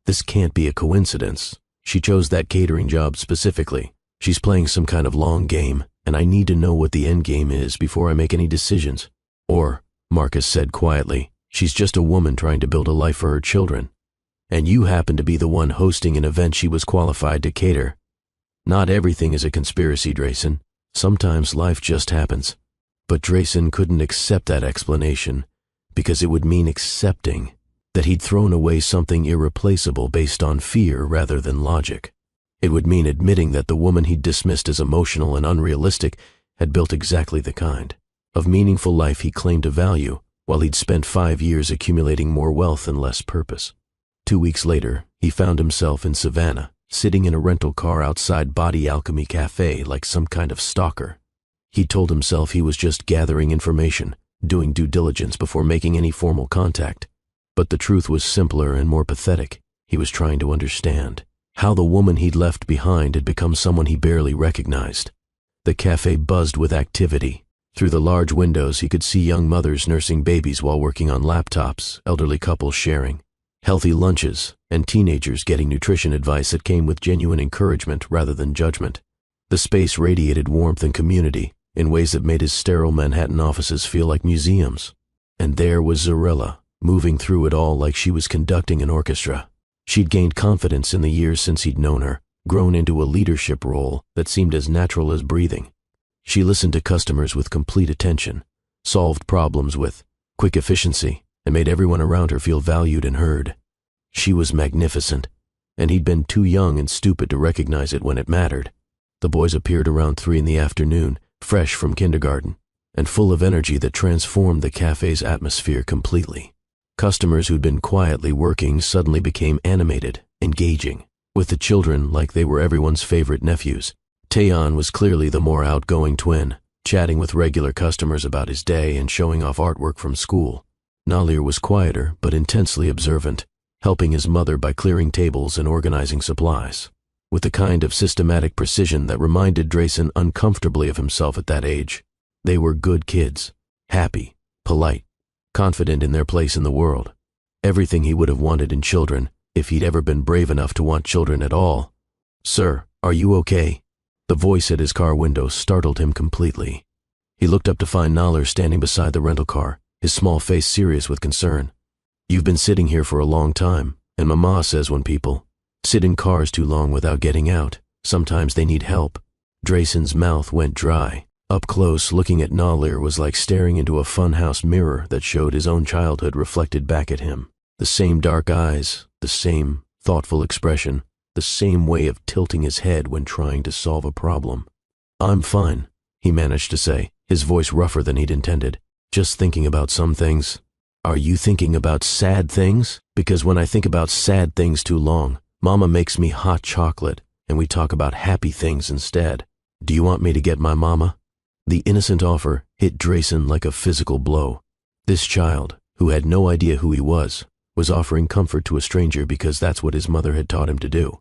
This can't be a coincidence. She chose that catering job specifically. She's playing some kind of long game, and I need to know what the end game is before I make any decisions." "Or," Marcus said quietly, "she's just a woman trying to build a life for her children. And you happen to be the one hosting an event she was qualified to cater. Not everything is a conspiracy, Drayson. Sometimes life just happens." But Drayson couldn't accept that explanation, because it would mean accepting that he'd thrown away something irreplaceable based on fear rather than logic. It would mean admitting that the woman he'd dismissed as emotional and unrealistic had built exactly the kind of meaningful life he claimed to value, while he'd spent 5 years accumulating more wealth and less purpose. 2 weeks later, he found himself in Savannah, sitting in a rental car outside Body Alchemy Cafe like some kind of stalker. He told himself he was just gathering information, doing due diligence before making any formal contact. But the truth was simpler and more pathetic. He was trying to understand how the woman he'd left behind had become someone he barely recognized. The cafe buzzed with activity. Through the large windows, he could see young mothers nursing babies while working on laptops, elderly couples sharing healthy lunches, and teenagers getting nutrition advice that came with genuine encouragement rather than judgment. The space radiated warmth and community in ways that made his sterile Manhattan offices feel like museums. And there was Zarella, moving through it all like she was conducting an orchestra. She'd gained confidence in the years since he'd known her, grown into a leadership role that seemed as natural as breathing. She listened to customers with complete attention, solved problems with quick efficiency, and made everyone around her feel valued and heard. She was magnificent, and he'd been too young and stupid to recognize it when it mattered. The boys appeared around 3 in the afternoon, fresh from kindergarten, and full of energy that transformed the cafe's atmosphere completely. Customers who'd been quietly working suddenly became animated, engaging, with the children like they were everyone's favorite nephews. Taeyeon was clearly the more outgoing twin, chatting with regular customers about his day and showing off artwork from school. Nalir was quieter but intensely observant, helping his mother by clearing tables and organizing supplies, with the kind of systematic precision that reminded Drayson uncomfortably of himself at that age. They were good kids, happy, polite, confident in their place in the world. Everything he would have wanted in children, if he'd ever been brave enough to want children at all. "Sir, are you okay?" The voice at his car window startled him completely. He looked up to find Nalir standing beside the rental car, his small face serious with concern. "You've been sitting here for a long time, and Mama says when people sit in cars too long without getting out, sometimes they need help." Drayson's mouth went dry. Up close, looking at Nalir was like staring into a funhouse mirror that showed his own childhood reflected back at him. The same dark eyes, the same thoughtful expression, the same way of tilting his head when trying to solve a problem. "I'm fine," he managed to say, his voice rougher than he'd intended. "Just thinking about some things." "Are you thinking about sad things? Because when I think about sad things too long, Mama makes me hot chocolate, and we talk about happy things instead. Do you want me to get my mama?" The innocent offer hit Drayson like a physical blow. This child, who had no idea who he was offering comfort to a stranger because that's what his mother had taught him to do.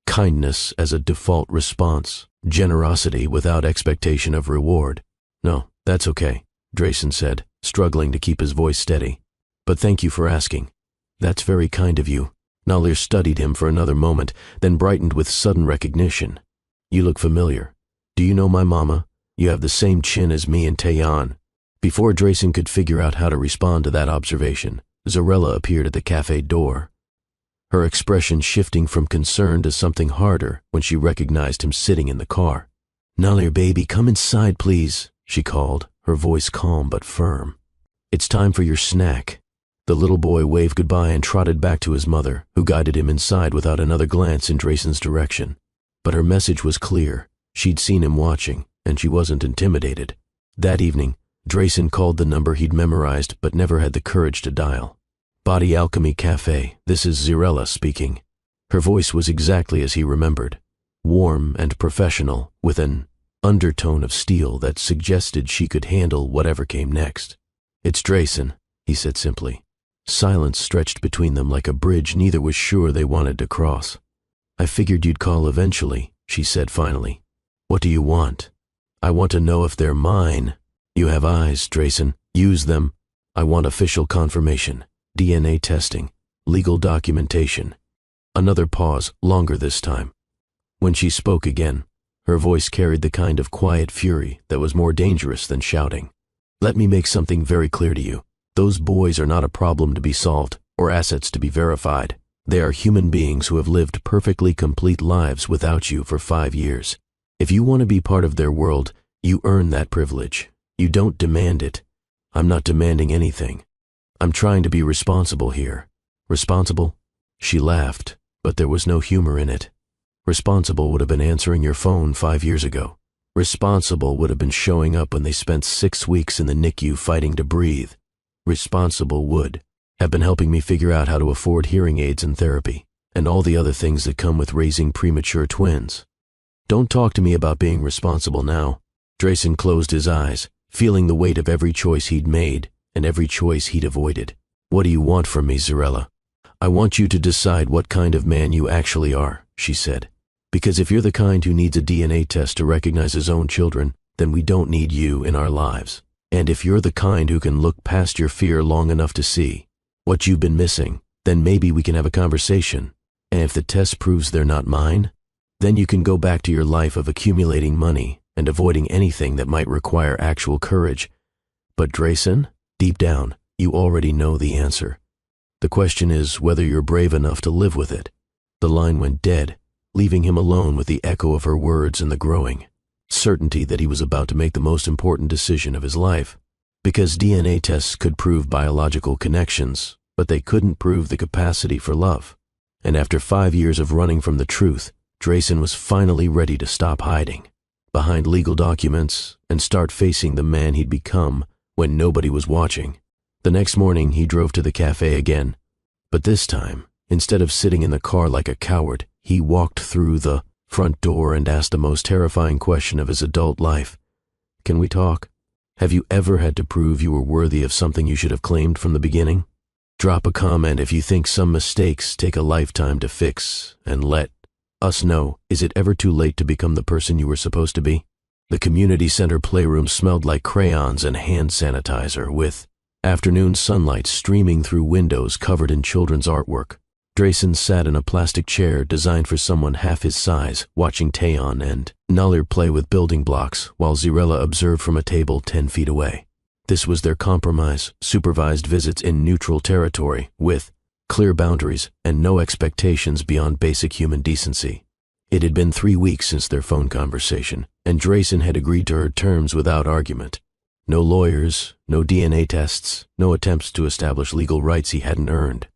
Kindness as a default response, generosity without expectation of reward. "No, that's okay," Drayson said, struggling to keep his voice steady. "But thank you for asking." "That's very kind of you." Nalir studied him for another moment, then brightened with sudden recognition. "You look familiar. Do you know my mama? You have the same chin as me and Taeyeon." Before Drayson could figure out how to respond to that observation, Zarella appeared at the cafe door, her expression shifting from concern to something harder when she recognized him sitting in the car. "Nalir, baby, come inside, please," she called, her voice calm but firm. "It's time for your snack." The little boy waved goodbye and trotted back to his mother, who guided him inside without another glance in Drayson's direction. But her message was clear. She'd seen him watching, and she wasn't intimidated. That evening, Drayson called the number he'd memorized but never had the courage to dial. "Body Alchemy Cafe, this is Zarella speaking." Her voice was exactly as he remembered, warm and professional, with an undertone of steel that suggested she could handle whatever came next. "It's Drayson," he said simply. Silence stretched between them like a bridge neither was sure they wanted to cross. "I figured you'd call eventually," she said finally. "What do you want?" "I want to know if they're mine." "You have eyes, Drayson. Use them." "I want official confirmation. DNA testing, legal documentation." Another pause, longer this time. When she spoke again, her voice carried the kind of quiet fury that was more dangerous than shouting. "Let me make something very clear to you. Those boys are not a problem to be solved or assets to be verified. They are human beings who have lived perfectly complete lives without you for 5 years. If you want to be part of their world, you earn that privilege. You don't demand it. I'm not demanding anything. I'm trying to be responsible here." "Responsible?" She laughed, but there was no humor in it. Responsible would have been answering your phone 5 years ago. Responsible would have been showing up when they spent 6 weeks in the NICU fighting to breathe. Responsible would have been helping me figure out how to afford hearing aids and therapy, and all the other things that come with raising premature twins. Don't talk to me about being responsible now. Drayson closed his eyes, feeling the weight of every choice he'd made and every choice he'd avoided. "What do you want from me, Zarella?" "I want you to decide what kind of man you actually are," she said. "Because if you're the kind who needs a DNA test to recognize his own children, then we don't need you in our lives. And if you're the kind who can look past your fear long enough to see what you've been missing, then maybe we can have a conversation. And if the test proves they're not mine, then you can go back to your life of accumulating money and avoiding anything that might require actual courage. But Drayson, deep down, you already know the answer. The question is whether you're brave enough to live with it." The line went dead, leaving him alone with the echo of her words and the growing certainty that he was about to make the most important decision of his life. Because DNA tests could prove biological connections, but they couldn't prove the capacity for love. And after 5 years of running from the truth, Drayson was finally ready to stop hiding behind legal documents and start facing the man he'd become when nobody was watching. The next morning, he drove to the cafe again. But this time, instead of sitting in the car like a coward, he walked through the front door and asked the most terrifying question of his adult life. "Can we talk? Have you ever had to prove you were worthy of something you should have claimed from the beginning? Drop a comment if you think some mistakes take a lifetime to fix, and let us know, is it ever too late to become the person you were supposed to be?" The community center playroom smelled like crayons and hand sanitizer, with afternoon sunlight streaming through windows covered in children's artwork. Drayson sat in a plastic chair designed for someone half his size, watching Taeyeon and Nalir play with building blocks while Zarella observed from a table 10 feet away. This was their compromise, supervised visits in neutral territory, with clear boundaries and no expectations beyond basic human decency. It had been 3 weeks since their phone conversation, and Drayson had agreed to her terms without argument. No lawyers, no DNA tests, no attempts to establish legal rights he hadn't earned.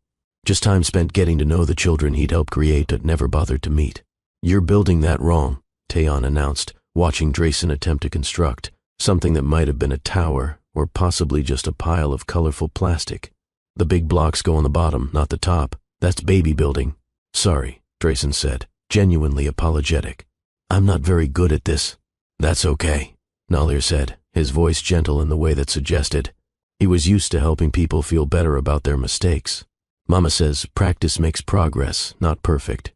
Just time spent getting to know the children he'd helped create but never bothered to meet. "You're building that wrong," Taeyeon announced, watching Drayson attempt to construct something that might have been a tower or possibly just a pile of colorful plastic. "The big blocks go on the bottom, not the top. That's baby building." "Sorry," Drayson said, genuinely apologetic. "I'm not very good at this." "That's okay," Nahlir said, his voice gentle in the way that suggested he was used to helping people feel better about their mistakes. "Mama says practice makes progress, not perfect.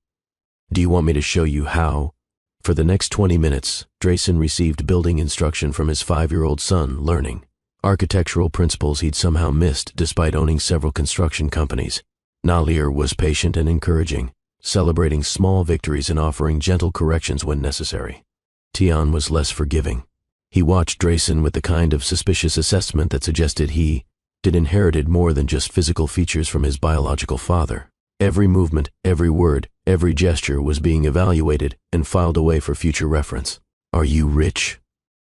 Do you want me to show you how?" For the next 20 minutes, Drayson received building instruction from his 5-year-old son, learning architectural principles he'd somehow missed despite owning several construction companies. Nahlir was patient and encouraging, celebrating small victories and offering gentle corrections when necessary. Taeyeon was less forgiving. He watched Drayson with the kind of suspicious assessment that suggested he inherited more than just physical features from his biological father. Every movement, every word, every gesture was being evaluated and filed away for future reference. "Are you rich?"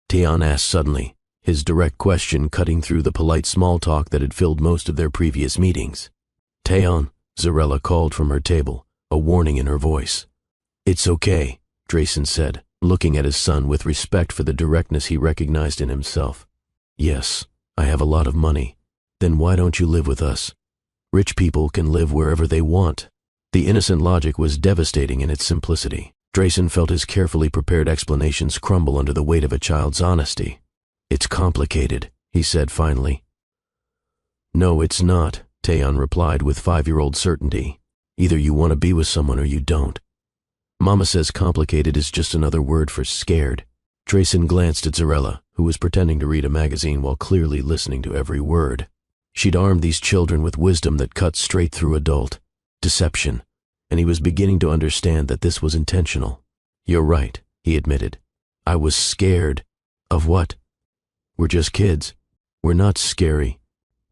Taeyeon asked suddenly, his direct question cutting through the polite small talk that had filled most of their previous meetings. "Taeyeon," Zarella called from her table, a warning in her voice. "It's okay," Drayson said, looking at his son with respect for the directness he recognized in himself. "Yes, I have a lot of money. Then why don't you live with us? Rich people can live wherever they want." The innocent logic was devastating in its simplicity. Drayson felt his carefully prepared explanations crumble under the weight of a child's honesty. "It's complicated," he said finally. "No, it's not," Taeyeon replied with 5-year-old certainty. "Either you want to be with someone or you don't. Mama says complicated is just another word for scared." Drayson glanced at Zarella, who was pretending to read a magazine while clearly listening to every word. She'd armed these children with wisdom that cut straight through adult deception, and he was beginning to understand that this was intentional. "You're right," he admitted. "I was scared." "Of what?" "We're just kids. We're not scary.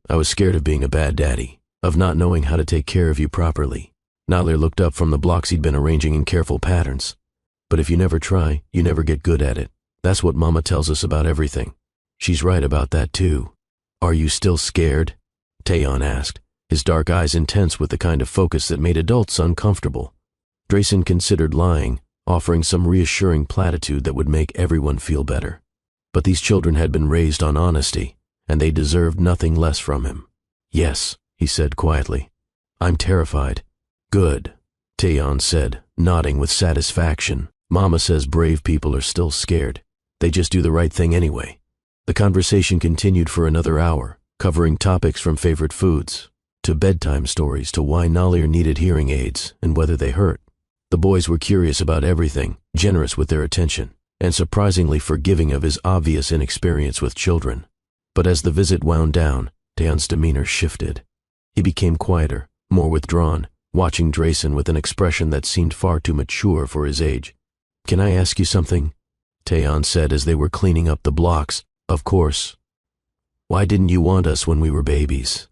I was scared of being a bad daddy, of not knowing how to take care of you properly." Nahlir looked up from the blocks he'd been arranging in careful patterns. "But if you never try, you never get good at it. That's what Mama tells us about everything. She's right about that too." "Are you still scared?" Taeyeon asked, his dark eyes intense with the kind of focus that made adults uncomfortable. Drayson considered lying, offering some reassuring platitude that would make everyone feel better. But these children had been raised on honesty, and they deserved nothing less from him. "Yes," he said quietly. "I'm terrified." "Good," Taeyeon said, nodding with satisfaction. "Mama says brave people are still scared. They just do the right thing anyway." The conversation continued for another hour, covering topics from favorite foods, to bedtime stories, to why Nahlir needed hearing aids and whether they hurt. The boys were curious about everything, generous with their attention, and surprisingly forgiving of his obvious inexperience with children. But as the visit wound down, Taeyeon's demeanor shifted. He became quieter, more withdrawn, watching Drayson with an expression that seemed far too mature for his age. "Can I ask you something?" Taeyeon said as they were cleaning up the blocks. "Of course." "Why didn't you want us when we were babies?"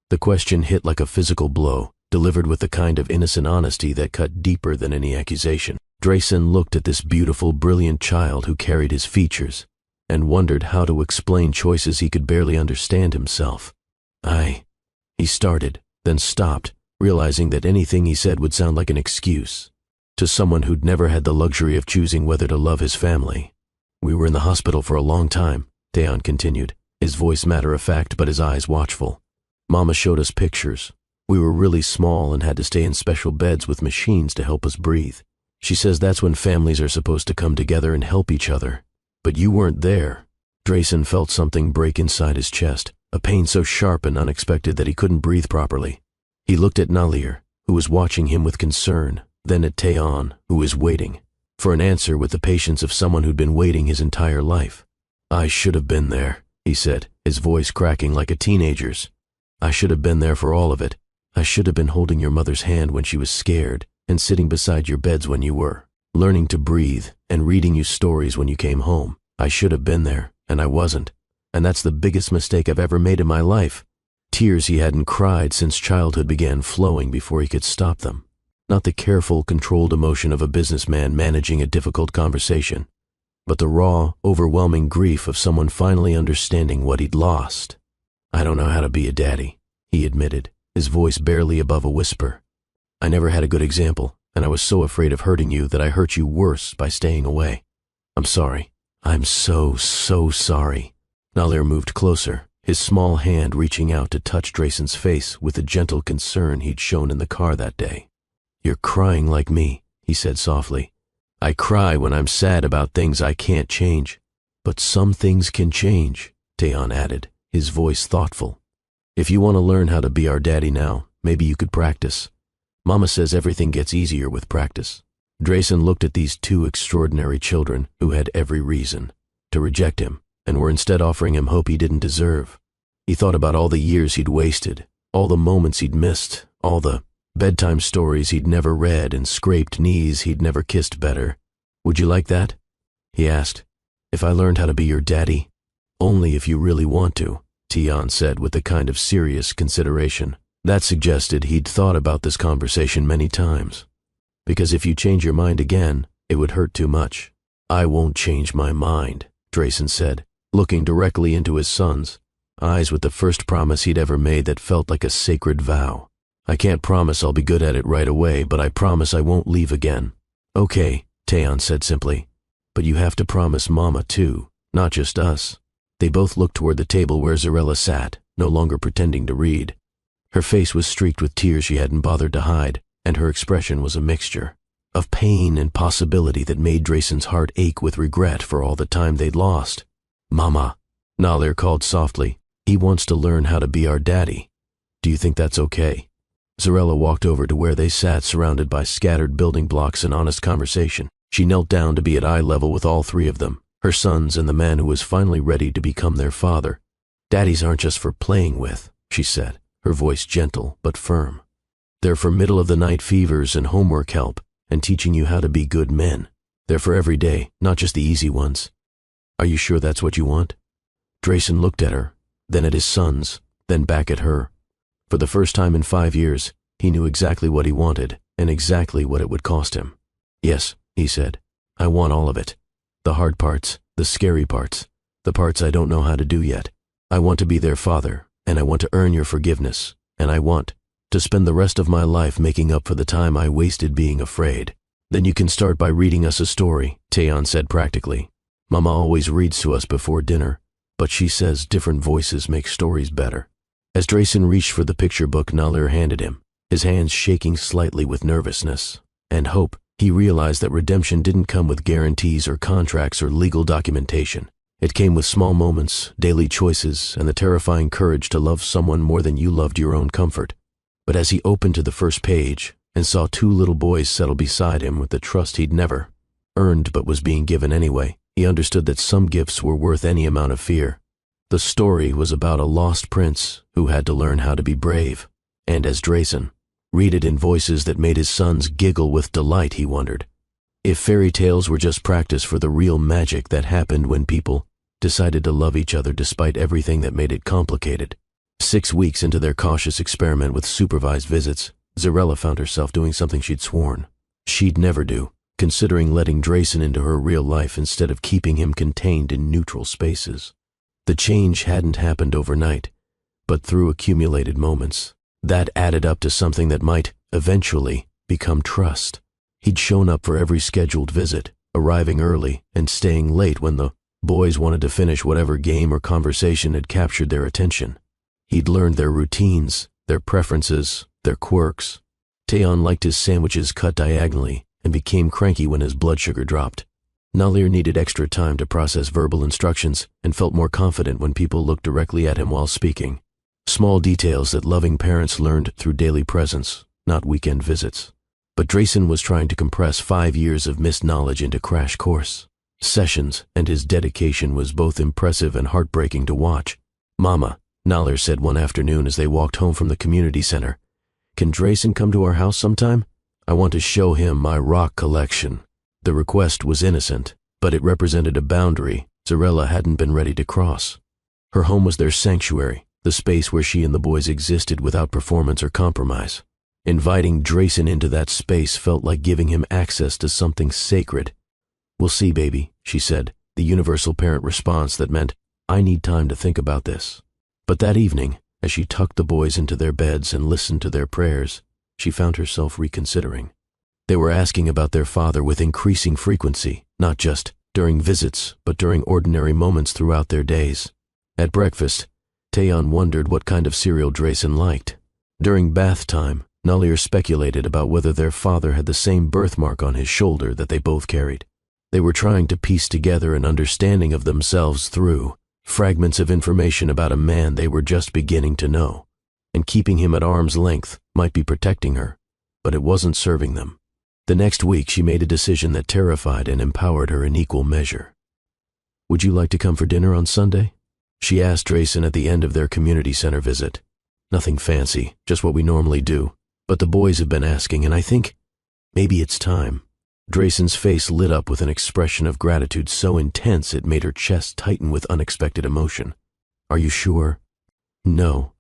The question hit like a physical blow, delivered with the kind of innocent honesty that cut deeper than any accusation. Drayson looked at this beautiful, brilliant child who carried his features, and wondered how to explain choices he could barely understand himself. He started, then stopped, realizing that anything he said would sound like an excuse to someone who'd never had the luxury of choosing whether to love his family. "We were in the hospital for a long time," Taeyeon continued, his voice matter-of-fact but his eyes watchful. "Mama showed us pictures. We were really small and had to stay in special beds with machines to help us breathe. She says that's when families are supposed to come together and help each other. But you weren't there." Drayson felt something break inside his chest, a pain so sharp and unexpected that he couldn't breathe properly. He looked at Nahlir, who was watching him with concern, then at Taeyeon, who was waiting for an answer with the patience of someone who'd been waiting his entire life. "I should have been there," he said, his voice cracking like a teenager's. "I should have been there for all of it. I should have been holding your mother's hand when she was scared, and sitting beside your beds when you were, learning to breathe, and reading you stories when you came home. I should have been there, and I wasn't. And that's the biggest mistake I've ever made in my life." Tears he hadn't cried since childhood began flowing before he could stop them. Not the careful, controlled emotion of a businessman managing a difficult conversation, but the raw, overwhelming grief of someone finally understanding what he'd lost. "I don't know how to be a daddy," he admitted, his voice barely above a whisper. "I never had a good example, and I was so afraid of hurting you that I hurt you worse by staying away. I'm sorry. I'm so sorry." Nalir moved closer, his small hand reaching out to touch Drayson's face with the gentle concern he'd shown in the car that day. "You're crying like me," he said softly. "I cry when I'm sad about things I can't change. But some things can change," Taeyeon added, his voice thoughtful. "If you want to learn how to be our daddy now, maybe you could practice. Mama says everything gets easier with practice." Drayson looked at these two extraordinary children who had every reason to reject him and were instead offering him hope he didn't deserve. He thought about all the years he'd wasted, all the moments he'd missed, all the bedtime stories he'd never read and scraped knees he'd never kissed better. "Would you like that?" he asked. "If I learned how to be your daddy?" "Only if you really want to," Taeyeon said with a kind of serious consideration. That suggested he'd thought about this conversation many times. "Because if you change your mind again, it would hurt too much." "I won't change my mind," Drayson said, looking directly into his son's eyes with the first promise he'd ever made that felt like a sacred vow. "I can't promise I'll be good at it right away, but I promise I won't leave again." "Okay," Taeyeon said simply. "But you have to promise Mama too, not just us." They both looked toward the table where Zarella sat, no longer pretending to read. Her face was streaked with tears she hadn't bothered to hide, and her expression was a mixture of pain and possibility that made Drayson's heart ache with regret for all the time they'd lost. "Mama," Nalir called softly, "he wants to learn how to be our daddy. Do you think that's okay?" Zarella walked over to where they sat, surrounded by scattered building blocks and honest conversation. She knelt down to be at eye level with all three of them, her sons and the man who was finally ready to become their father. "Daddies aren't just for playing with," she said, her voice gentle but firm. "They're for middle-of-the-night fevers and homework help and teaching you how to be good men. They're for every day, not just the easy ones. Are you sure that's what you want?" Drayson looked at her, then at his sons, then back at her. For the first time in 5 years, he knew exactly what he wanted and exactly what it would cost him. "Yes," he said, "I want all of it. The hard parts, the scary parts, the parts I don't know how to do yet. I want to be their father, and I want to earn your forgiveness, and I want to spend the rest of my life making up for the time I wasted being afraid." "Then you can start by reading us a story," Taeyeon said practically. "Mama always reads to us before dinner, but she says different voices make stories better." As Drayson reached for the picture book Nalir handed him, his hands shaking slightly with nervousness and hope, he realized that redemption didn't come with guarantees or contracts or legal documentation. It came with small moments, daily choices, and the terrifying courage to love someone more than you loved your own comfort. But as he opened to the first page and saw 2 little boys settle beside him with the trust he'd never earned but was being given anyway, he understood that some gifts were worth any amount of fear. The story was about a lost prince who had to learn how to be brave, and as Drayson read it in voices that made his sons giggle with delight, he wondered if fairy tales were just practice for the real magic that happened when people decided to love each other despite everything that made it complicated. 6 weeks into their cautious experiment with supervised visits, Zarella found herself doing something she'd sworn she'd never do, considering letting Drayson into her real life instead of keeping him contained in neutral spaces. The change hadn't happened overnight, but through accumulated moments. That added up to something that might, eventually, become trust. He'd shown up for every scheduled visit, arriving early and staying late when the boys wanted to finish whatever game or conversation had captured their attention. He'd learned their routines, their preferences, their quirks. Taeyeon liked his sandwiches cut diagonally and became cranky when his blood sugar dropped. Nalir needed extra time to process verbal instructions and felt more confident when people looked directly at him while speaking. Small details that loving parents learned through daily presence, not weekend visits. But Drayson was trying to compress 5 years of missed knowledge into crash course sessions, and his dedication was both impressive and heartbreaking to watch. "Mama," Nalir said one afternoon as they walked home from the community center, "can Drayson come to our house sometime? I want to show him my rock collection." The request was innocent, but it represented a boundary Zarella hadn't been ready to cross. Her home was their sanctuary, the space where she and the boys existed without performance or compromise. Inviting Drayson into that space felt like giving him access to something sacred. "We'll see, baby," she said, the universal parent response that meant, "I need time to think about this." But that evening, As she tucked the boys into their beds and listened to their prayers, she found herself reconsidering. They were asking about their father with increasing frequency, not just during visits, but during ordinary moments throughout their days. At breakfast, Taeyeon wondered what kind of cereal Drayson liked. During bath time, Nalier speculated about whether their father had the same birthmark on his shoulder that they both carried. They were trying to piece together an understanding of themselves through fragments of information about a man they were just beginning to know, and keeping him at arm's length might be protecting her, but it wasn't serving them. The next week she made a decision that terrified and empowered her in equal measure. "Would you like to come for dinner on Sunday?" she asked Drayson at the end of their community center visit. "Nothing fancy, just what we normally do, but the boys have been asking, and I think maybe it's time." Drayson's face lit up with an expression of gratitude so intense it made her chest tighten with unexpected emotion. "Are you sure?" "No,"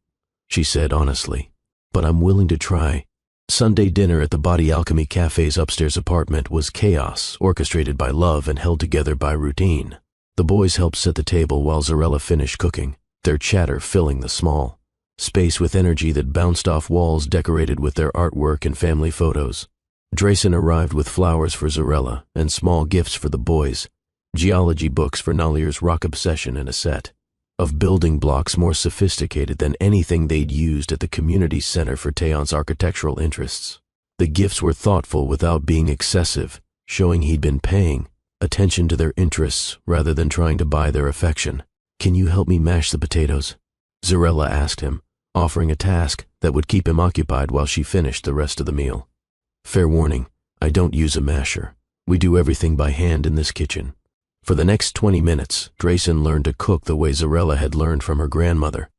she said honestly, "but I'm willing to try." Sunday dinner at the Body Alchemy Cafe's upstairs apartment was chaos, orchestrated by love and held together by routine. The boys helped set the table while Zarella finished cooking, their chatter filling the small space with energy that bounced off walls decorated with their artwork and family photos. Drayson arrived with flowers for Zarella and small gifts for the boys, geology books for Nalier's rock obsession and a set of building blocks more sophisticated than anything they'd used at the community center for Taeyeon's architectural interests. The gifts were thoughtful without being excessive, showing he'd been paying attention to their interests rather than trying to buy their affection. "Can you help me mash the potatoes?" Zarella asked him, offering a task that would keep him occupied while she finished the rest of the meal. "Fair warning, I don't use a masher. We do everything by hand in this kitchen." For the next 20 minutes, Drayson learned to cook the way Zarella had learned from her grandmother,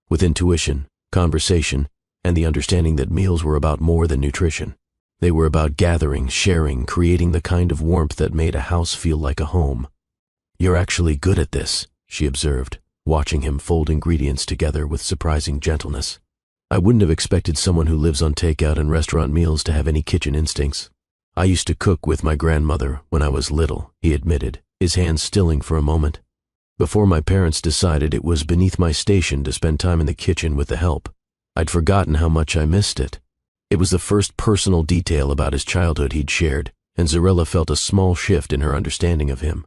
with intuition, conversation, and the understanding that meals were about more than nutrition. They were about gathering, sharing, creating the kind of warmth that made a house feel like a home. "You're actually good at this," she observed, watching him fold ingredients together with surprising gentleness. "I wouldn't have expected someone who lives on takeout and restaurant meals to have any kitchen instincts." "I used to cook with my grandmother when I was little," he admitted, his hands stilling for a moment. "Before my parents decided it was beneath my station to spend time in the kitchen with the help, I'd forgotten how much I missed it." It was the first personal detail about his childhood he'd shared, and Zarella felt a small shift in her understanding of him.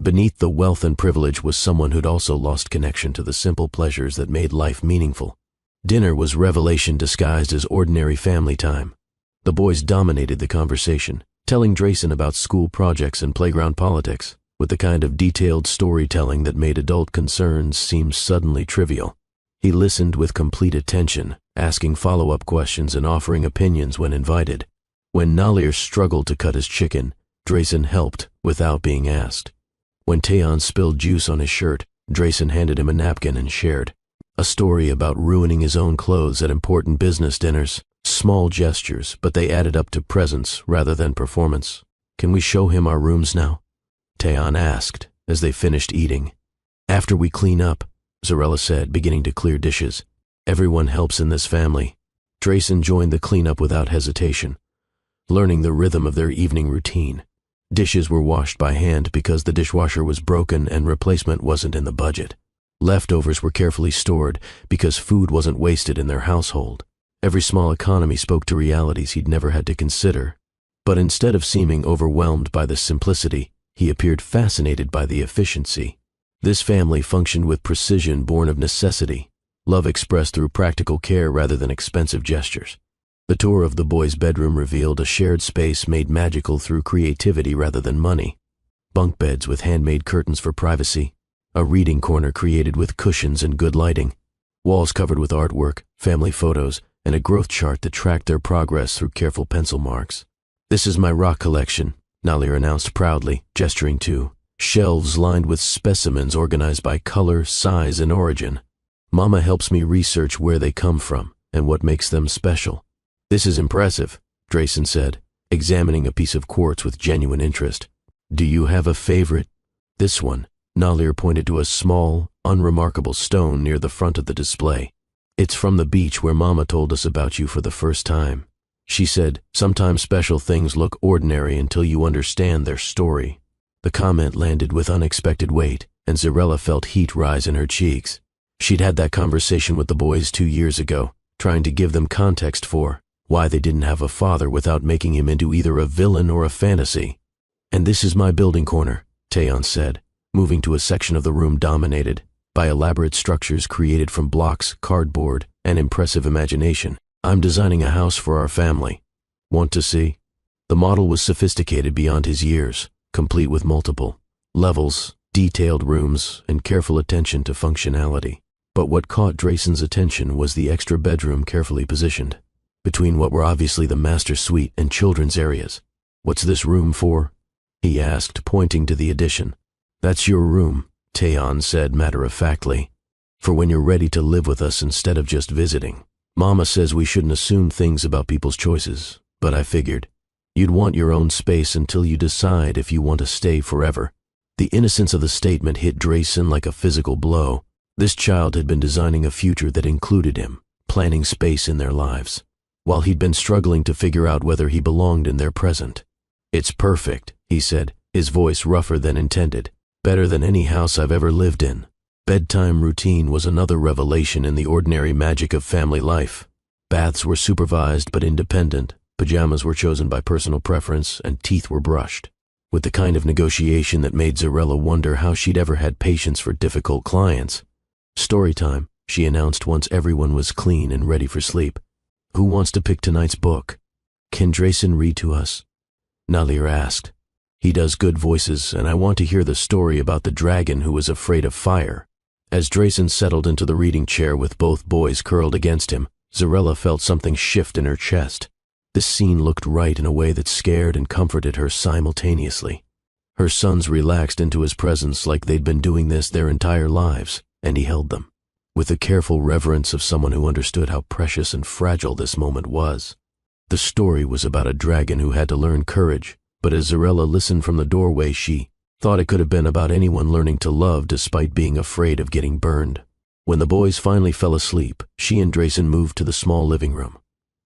Beneath the wealth and privilege was someone who'd also lost connection to the simple pleasures that made life meaningful. Dinner was revelation disguised as ordinary family time. The boys dominated the conversation, telling Drayson about school projects and playground politics, with the kind of detailed storytelling that made adult concerns seem suddenly trivial. He listened with complete attention, asking follow-up questions and offering opinions when invited. When Nalier struggled to cut his chicken, Drayson helped without being asked. When Taeyeon spilled juice on his shirt, Drayson handed him a napkin and shared a story about ruining his own clothes at important business dinners. Small gestures, but they added up to presence rather than performance. "Can we show him our rooms now?" Taeyeon asked as they finished eating. "After we clean up," Zarella said, beginning to clear dishes. "Everyone helps in this family." Drayson joined the cleanup without hesitation, learning the rhythm of their evening routine. Dishes were washed by hand because the dishwasher was broken and replacement wasn't in the budget. Leftovers were carefully stored because food wasn't wasted in their household. Every small economy spoke to realities he'd never had to consider. But instead of seeming overwhelmed by the simplicity, he appeared fascinated by the efficiency. This family functioned with precision born of necessity, love expressed through practical care rather than expensive gestures. The tour of the boys' bedroom revealed a shared space made magical through creativity rather than money. Bunk beds with handmade curtains for privacy, a reading corner created with cushions and good lighting, walls covered with artwork, family photos, and a growth chart that tracked their progress through careful pencil marks. "This is my rock collection," Nalier announced proudly, gesturing to shelves lined with specimens organized by color, size, and origin. "Mama helps me research where they come from and what makes them special." "This is impressive," Drayson said, examining a piece of quartz with genuine interest. "Do you have a favorite?" "This one." Nalier pointed to a small, unremarkable stone near the front of the display. "It's from the beach where Mama told us about you for the first time. She said, sometimes special things look ordinary until you understand their story." The comment landed with unexpected weight, and Zarella felt heat rise in her cheeks. She'd had that conversation with the boys 2 years ago, trying to give them context for why they didn't have a father without making him into either a villain or a fantasy. "And this is my building corner," Taeyeon said, moving to a section of the room dominated by elaborate structures created from blocks, cardboard, and impressive imagination. "I'm designing a house for our family. Want to see?" The model was sophisticated beyond his years, complete with multiple levels, detailed rooms, and careful attention to functionality. But what caught Drayson's attention was the extra bedroom carefully positioned between what were obviously the master suite and children's areas. "What's this room for?" he asked, pointing to the addition. "That's your room," Taeyeon said matter-of-factly, "for when you're ready to live with us instead of just visiting. Mama says we shouldn't assume things about people's choices, but I figured you'd want your own space until you decide if you want to stay forever." The innocence of the statement hit Drayson like a physical blow. This child had been designing a future that included him, planning space in their lives, while he'd been struggling to figure out whether he belonged in their present. "It's perfect," he said, his voice rougher than intended. "Better than any house I've ever lived in." Bedtime routine was another revelation in the ordinary magic of family life. Baths were supervised but independent, pajamas were chosen by personal preference, and teeth were brushed, with the kind of negotiation that made Zarella wonder how she'd ever had patience for difficult clients. "Story time," she announced once everyone was clean and ready for sleep. "Who wants to pick tonight's book?" "Can Drayson read to us?" Nalir asked. "He does good voices, and I want to hear the story about the dragon who was afraid of fire." As Drayson settled into the reading chair with both boys curled against him, Zarella felt something shift in her chest. This scene looked right in a way that scared and comforted her simultaneously. Her sons relaxed into his presence like they'd been doing this their entire lives, and he held them, with the careful reverence of someone who understood how precious and fragile this moment was. The story was about a dragon who had to learn courage, but as Zarella listened from the doorway, she thought it could have been about anyone learning to love despite being afraid of getting burned. When the boys finally fell asleep, she and Drayson moved to the small living room,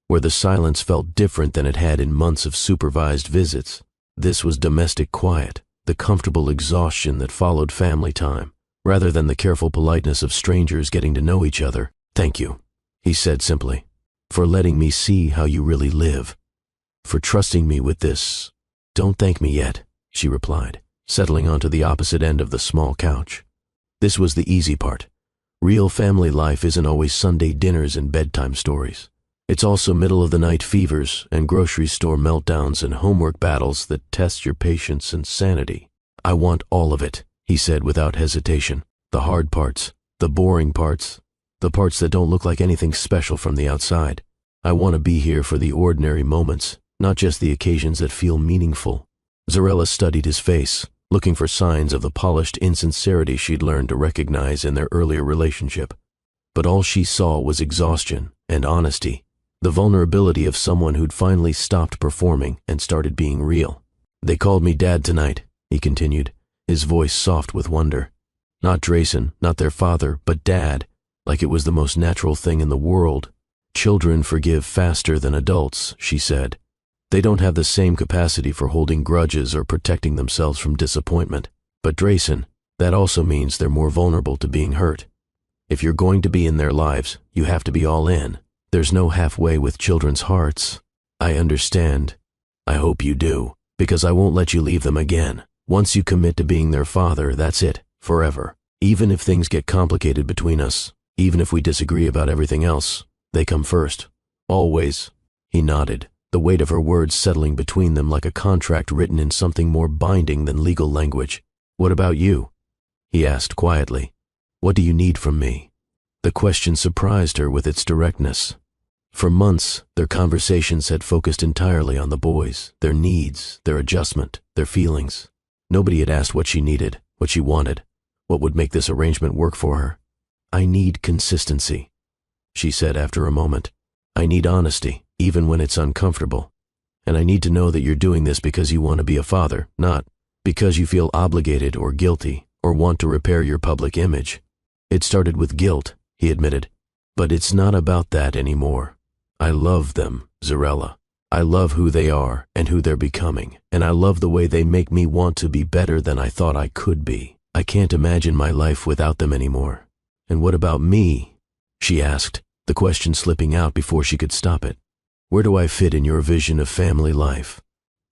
where the silence felt different than it had in months of supervised visits. This was domestic quiet, the comfortable exhaustion that followed family time, rather than the careful politeness of strangers getting to know each other. "Thank you," he said simply, "for letting me see how you really live, for trusting me with this." "Don't thank me yet," she replied, settling onto the opposite end of the small couch. This was the easy part. Real family life isn't always Sunday dinners and bedtime stories. It's also middle-of-the-night fevers and grocery store meltdowns and homework battles that test your patience and sanity. "I want all of it," he said without hesitation. "The hard parts, the boring parts, the parts that don't look like anything special from the outside. I want to be here for the ordinary moments, not just the occasions that feel meaningful." Zarella studied his face, looking for signs of the polished insincerity she'd learned to recognize in their earlier relationship. But all she saw was exhaustion and honesty, the vulnerability of someone who'd finally stopped performing and started being real. "They called me Dad tonight," he continued, his voice soft with wonder. "Not Drayson, not their father, but Dad, like it was the most natural thing in the world. Children forgive faster than adults," she said. "They don't have the same capacity for holding grudges or protecting themselves from disappointment. But Drayson, that also means they're more vulnerable to being hurt. If you're going to be in their lives, you have to be all in. There's no halfway with children's hearts." "I understand. I hope you do, because I won't let you leave them again. Once you commit to being their father, that's it, forever. Even if things get complicated between us, even if we disagree about everything else, they come first. Always." He nodded, the weight of her words settling between them like a contract written in something more binding than legal language. "What about you?" he asked quietly. "What do you need from me?" The question surprised her with its directness. For months, their conversations had focused entirely on the boys, their needs, their adjustment, their feelings. Nobody had asked what she needed, what she wanted, what would make this arrangement work for her. "I need consistency," she said after a moment. "I need honesty, even when it's uncomfortable. And I need to know that you're doing this because you want to be a father, not because you feel obligated or guilty or want to repair your public image." "It started with guilt," he admitted. "But it's not about that anymore. I love them, Zarella. I love who they are and who they're becoming, and I love the way they make me want to be better than I thought I could be. I can't imagine my life without them anymore. "And what about me?" she asked, the question slipping out before she could stop it. "Where do I fit in your vision of family life?"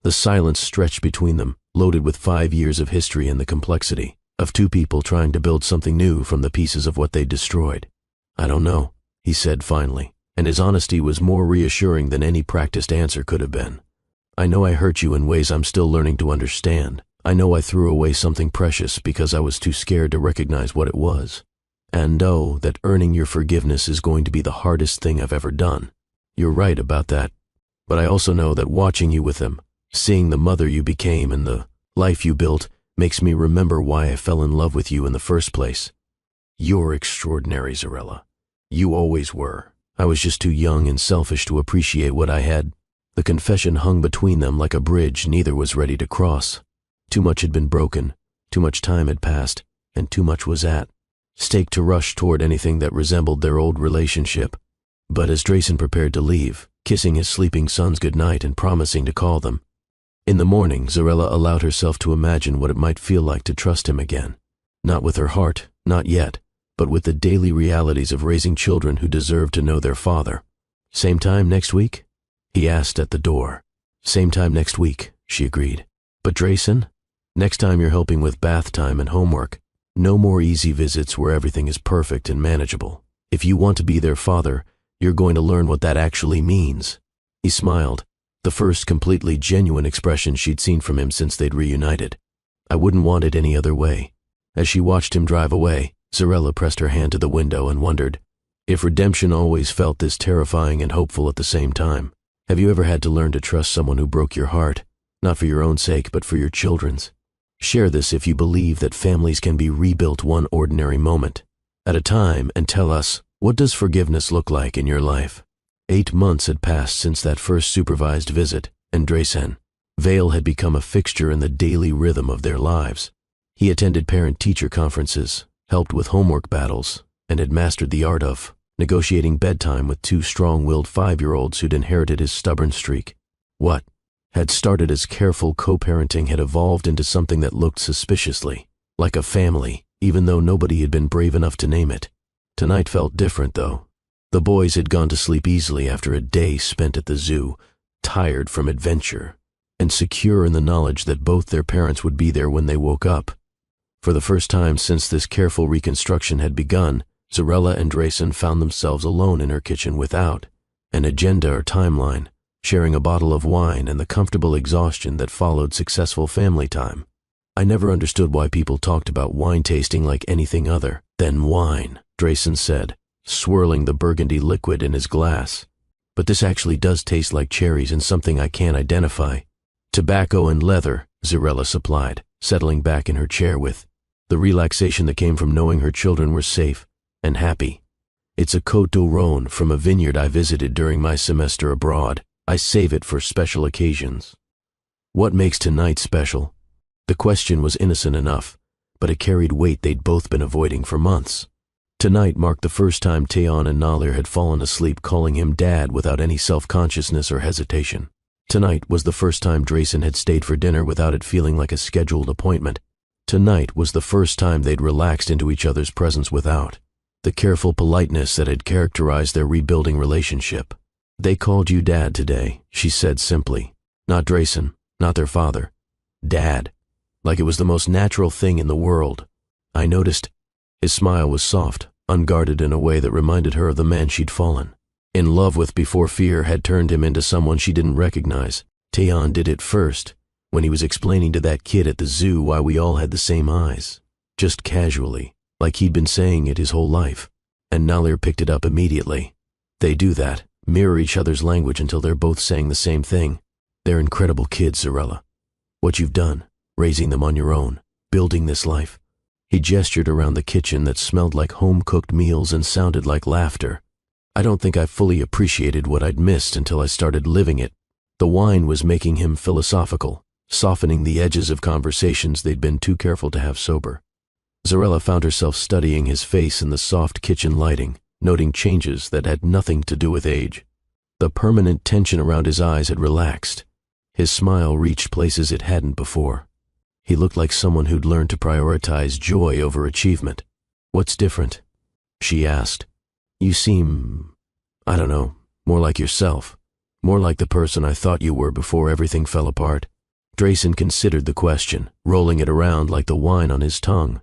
The silence stretched between them, loaded with 5 years of history and the complexity of two people trying to build something new from the pieces of what they'd destroyed. "I don't know," he said finally, and his honesty was more reassuring than any practiced answer could have been. "I know I hurt you in ways I'm still learning to understand. I know I threw away something precious because I was too scared to recognize what it was. And know that earning your forgiveness is going to be the hardest thing I've ever done. You're right about that. But I also know that watching you with them, seeing the mother you became and the life you built, makes me remember why I fell in love with you in the first place. You're extraordinary, Zarella. You always were. I was just too young and selfish to appreciate what I had." The confession hung between them like a bridge neither was ready to cross. Too much had been broken, too much time had passed, and too much was at stake to rush toward anything that resembled their old relationship. But as Drayson prepared to leave, kissing his sleeping sons goodnight and promising to call them, in the morning Zarella allowed herself to imagine what it might feel like to trust him again. Not with her heart, not yet, but with the daily realities of raising children who deserve to know their father. "Same time next week?" he asked at the door. "Same time next week," she agreed. "But Drayson, next time you're helping with bath time and homework. No more easy visits where everything is perfect and manageable. If you want to be their father, you're going to learn what that actually means." He smiled, the first completely genuine expression she'd seen from him since they'd reunited. "I wouldn't want it any other way." As she watched him drive away, Zarella pressed her hand to the window and wondered if redemption always felt this terrifying and hopeful at the same time. Have you ever had to learn to trust someone who broke your heart, not for your own sake but for your children's? Share this if you believe that families can be rebuilt one ordinary moment at a time, and tell us, what does forgiveness look like in your life? 8 months had passed since that first supervised visit, and Drayson Vale had become a fixture in the daily rhythm of their lives. He attended parent-teacher conferences, helped with homework battles, and had mastered the art of negotiating bedtime with 2 strong-willed 5-year-olds who'd inherited his stubborn streak. What had started as careful co-parenting had evolved into something that looked suspiciously like a family, even though nobody had been brave enough to name it. Tonight felt different, though. The boys had gone to sleep easily after a day spent at the zoo, tired from adventure, and secure in the knowledge that both their parents would be there when they woke up. For the first time since this careful reconstruction had begun, Zarella and Drayson found themselves alone in her kitchen without an agenda or timeline, sharing a bottle of wine and the comfortable exhaustion that followed successful family time. "I never understood why people talked about wine tasting like anything other than wine," Drayson said, swirling the burgundy liquid in his glass. "But this actually does taste like cherries and something I can't identify." "Tobacco and leather," Zarella supplied, settling back in her chair with the relaxation that came from knowing her children were safe and happy. "It's a Côte d'Oron from a vineyard I visited during my semester abroad. I save it for special occasions." "What makes tonight special?" The question was innocent enough, but it carried weight they'd both been avoiding for months. Tonight marked the first time Tayon and Nalir had fallen asleep calling him Dad without any self-consciousness or hesitation. Tonight was the first time Drayson had stayed for dinner without it feeling like a scheduled appointment. Tonight was the first time they'd relaxed into each other's presence without the careful politeness that had characterized their rebuilding relationship. "They called you Dad today," she said simply. "Not Drayson, not their father. Dad. Like it was the most natural thing in the world. I noticed." His smile was soft, unguarded in a way that reminded her of the man she'd fallen in love with before fear had turned him into someone she didn't recognize. Tayon did it first, when he was explaining to that kid at the zoo why we all had the same eyes. Just casually, like he'd been saying it his whole life. And Nalir picked it up immediately. They do that, mirror each other's language until they're both saying the same thing. They're incredible kids, Zarella. What you've done, raising them on your own, building this life. He gestured around the kitchen that smelled like home-cooked meals and sounded like laughter. I don't think I fully appreciated what I'd missed until I started living it. The wine was making him philosophical, softening the edges of conversations they'd been too careful to have sober. Zarella found herself studying his face in the soft kitchen lighting, noting changes that had nothing to do with age. The permanent tension around his eyes had relaxed. His smile reached places it hadn't before. He looked like someone who'd learned to prioritize joy over achievement. "What's different?" she asked. You seem, I don't know, more like yourself. More like the person I thought you were before everything fell apart. Drayson considered the question, rolling it around like the wine on his tongue.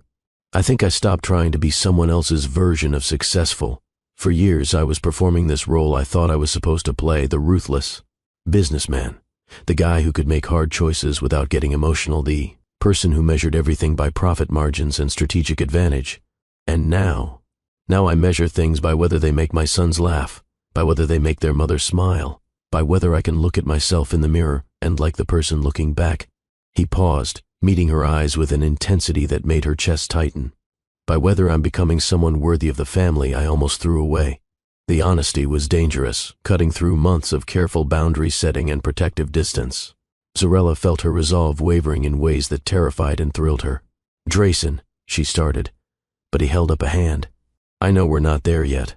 I think I stopped trying to be someone else's version of successful. For years I was performing this role I thought I was supposed to play, the ruthless businessman, the guy who could make hard choices without getting emotional, the person who measured everything by profit margins and strategic advantage. And now I measure things by whether they make my sons laugh, by whether they make their mother smile, by whether I can look at myself in the mirror and like the person looking back. He paused, meeting her eyes with an intensity that made her chest tighten. By whether I'm becoming someone worthy of the family I almost threw away. The honesty was dangerous, cutting through months of careful boundary setting and protective distance. Zarella felt her resolve wavering in ways that terrified and thrilled her. Drayson, she started, but he held up a hand. I know we're not there yet.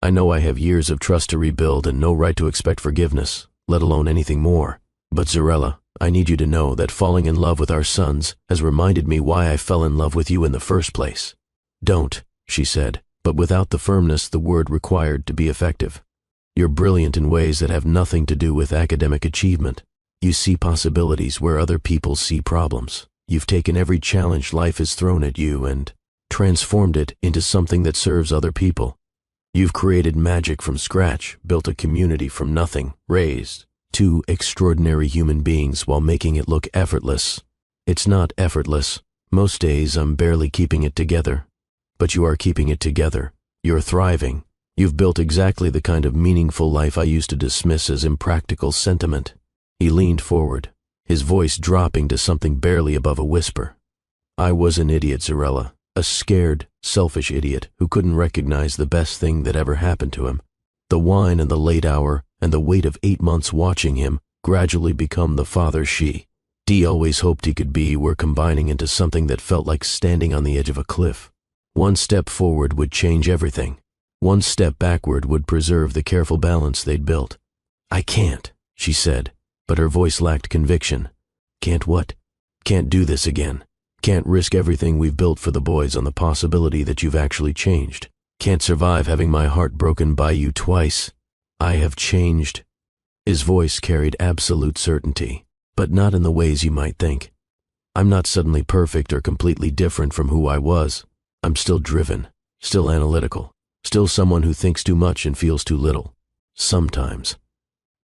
I know I have years of trust to rebuild and no right to expect forgiveness, let alone anything more. But Zarella, I need you to know that falling in love with our sons has reminded me why I fell in love with you in the first place. Don't, she said, but without the firmness the word required to be effective. You're brilliant in ways that have nothing to do with academic achievement. You see possibilities where other people see problems. You've taken every challenge life has thrown at you and transformed it into something that serves other people. You've created magic from scratch, built a community from nothing, raised two extraordinary human beings while making it look effortless. It's not effortless. Most days I'm barely keeping it together. But you are keeping it together. You're thriving. You've built exactly the kind of meaningful life I used to dismiss as impractical sentiment. He leaned forward, his voice dropping to something barely above a whisper. I was an idiot, Zarella. A scared, selfish idiot who couldn't recognize the best thing that ever happened to him. The wine and the late hour and the weight of 8 months watching him gradually become the father Dee always hoped he could be were combining into something that felt like standing on the edge of a cliff. One step forward would change everything. One step backward would preserve the careful balance they'd built. I can't, she said, but her voice lacked conviction. Can't what? Can't do this again. Can't risk everything we've built for the boys on the possibility that you've actually changed. Can't survive having my heart broken by you twice. I have changed. His voice carried absolute certainty, but not in the ways you might think. I'm not suddenly perfect or completely different from who I was. I'm still driven, still analytical, still someone who thinks too much and feels too little. Sometimes.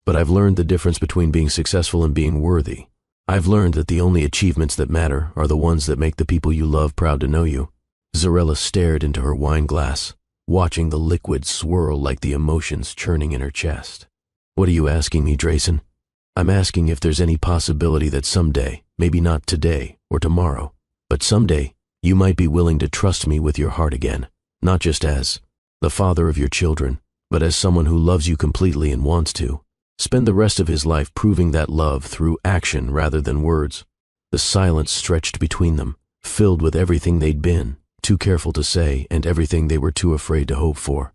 But I've learned the difference between being successful and being worthy. I've learned that the only achievements that matter are the ones that make the people you love proud to know you. Zarella stared into her wine glass, watching the liquid swirl like the emotions churning in her chest. What are you asking me, Drayson? I'm asking if there's any possibility that someday, maybe not today or tomorrow, but someday, you might be willing to trust me with your heart again, not just as the father of your children, but as someone who loves you completely and wants to. Spend the rest of his life proving that love through action rather than words. The silence stretched between them, filled with everything they'd been, too careful to say, and everything they were too afraid to hope for.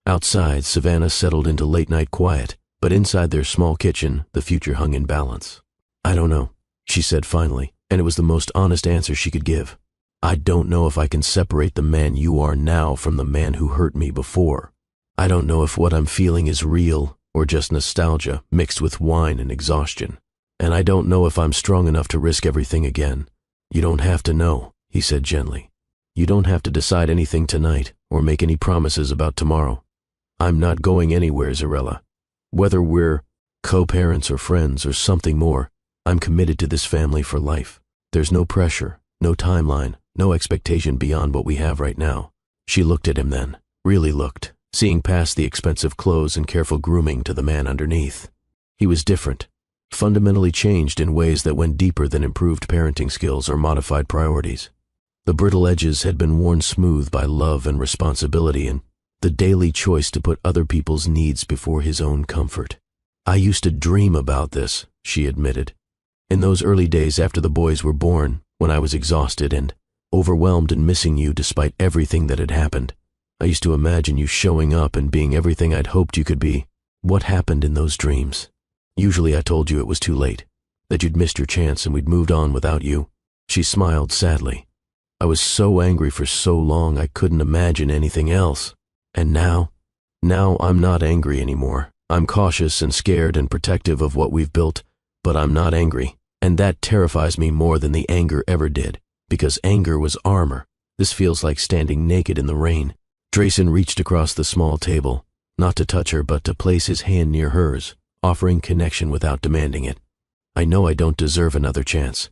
Outside, Savannah settled into late-night quiet, but inside their small kitchen, the future hung in balance. I don't know, she said finally, and it was the most honest answer she could give. I don't know if I can separate the man you are now from the man who hurt me before. I don't know if what I'm feeling is real or just nostalgia mixed with wine and exhaustion. And I don't know if I'm strong enough to risk everything again. You don't have to know, he said gently. You don't have to decide anything tonight or make any promises about tomorrow. I'm not going anywhere, Zarella. Whether we're co-parents or friends or something more, I'm committed to this family for life. There's no pressure, no timeline, no expectation beyond what we have right now. She looked at him then, really looked, seeing past the expensive clothes and careful grooming to the man underneath. He was different, fundamentally changed in ways that went deeper than improved parenting skills or modified priorities. The brittle edges had been worn smooth by love and responsibility and the daily choice to put other people's needs before his own comfort. I used to dream about this, she admitted. In those early days after the boys were born, when I was exhausted and overwhelmed and missing you despite everything that had happened, I used to imagine you showing up and being everything I'd hoped you could be. What happened in those dreams? Usually I told you it was too late, that you'd missed your chance and we'd moved on without you. She smiled sadly. I was so angry for so long I couldn't imagine anything else. And now? Now I'm not angry anymore. I'm cautious and scared and protective of what we've built, but I'm not angry. And that terrifies me more than the anger ever did, because anger was armor. This feels like standing naked in the rain. Drayson reached across the small table, not to touch her but to place his hand near hers, offering connection without demanding it. I know I don't deserve another chance.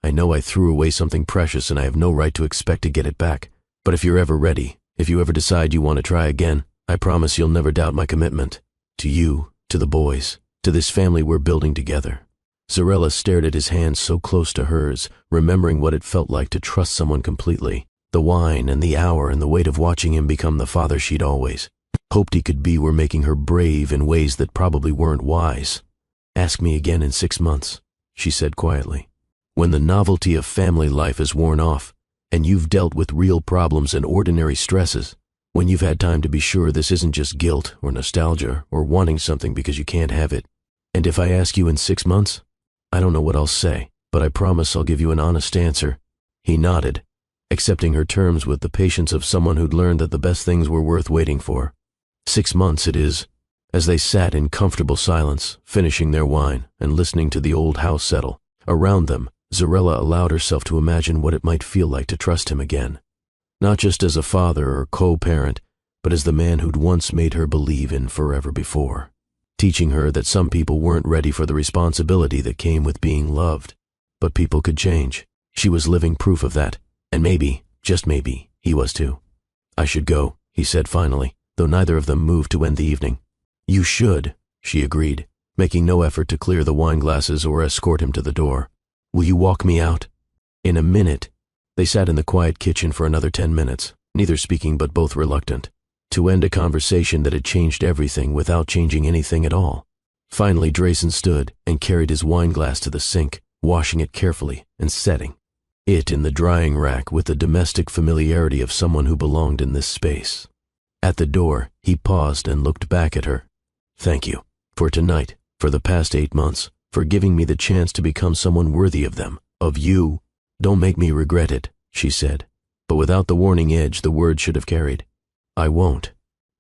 I know I threw away something precious and I have no right to expect to get it back. But if you're ever ready, if you ever decide you want to try again, I promise you'll never doubt my commitment. To you, to the boys, to this family we're building together. Zarella stared at his hand so close to hers, remembering what it felt like to trust someone completely. The wine and the hour and the weight of watching him become the father she'd always hoped he could be were making her brave in ways that probably weren't wise. Ask me again in 6 months, she said quietly. When the novelty of family life is worn off, and you've dealt with real problems and ordinary stresses, when you've had time to be sure this isn't just guilt or nostalgia or wanting something because you can't have it. And if I ask you in 6 months, I don't know what I'll say, but I promise I'll give you an honest answer. He nodded, accepting her terms with the patience of someone who'd learned that the best things were worth waiting for. 6 months it is. As they sat in comfortable silence, finishing their wine and listening to the old house settle around them, Zarella allowed herself to imagine what it might feel like to trust him again. Not just as a father or co-parent, but as the man who'd once made her believe in forever before, teaching her that some people weren't ready for the responsibility that came with being loved. But people could change. She was living proof of that, and maybe, just maybe, he was too. I should go, he said finally, though neither of them moved to end the evening. You should, she agreed, making no effort to clear the wine glasses or escort him to the door. Will you walk me out? In a minute. They sat in the quiet kitchen for another 10 minutes, neither speaking but both reluctant, to end a conversation that had changed everything without changing anything at all. Finally, Drayson stood and carried his wine glass to the sink, washing it carefully and setting it in the drying rack with the domestic familiarity of someone who belonged in this space. At the door, he paused and looked back at her. Thank you. For tonight, for the past 8 months, for giving me the chance to become someone worthy of them, of you. Don't make me regret it, she said, but without the warning edge the word should have carried. I won't.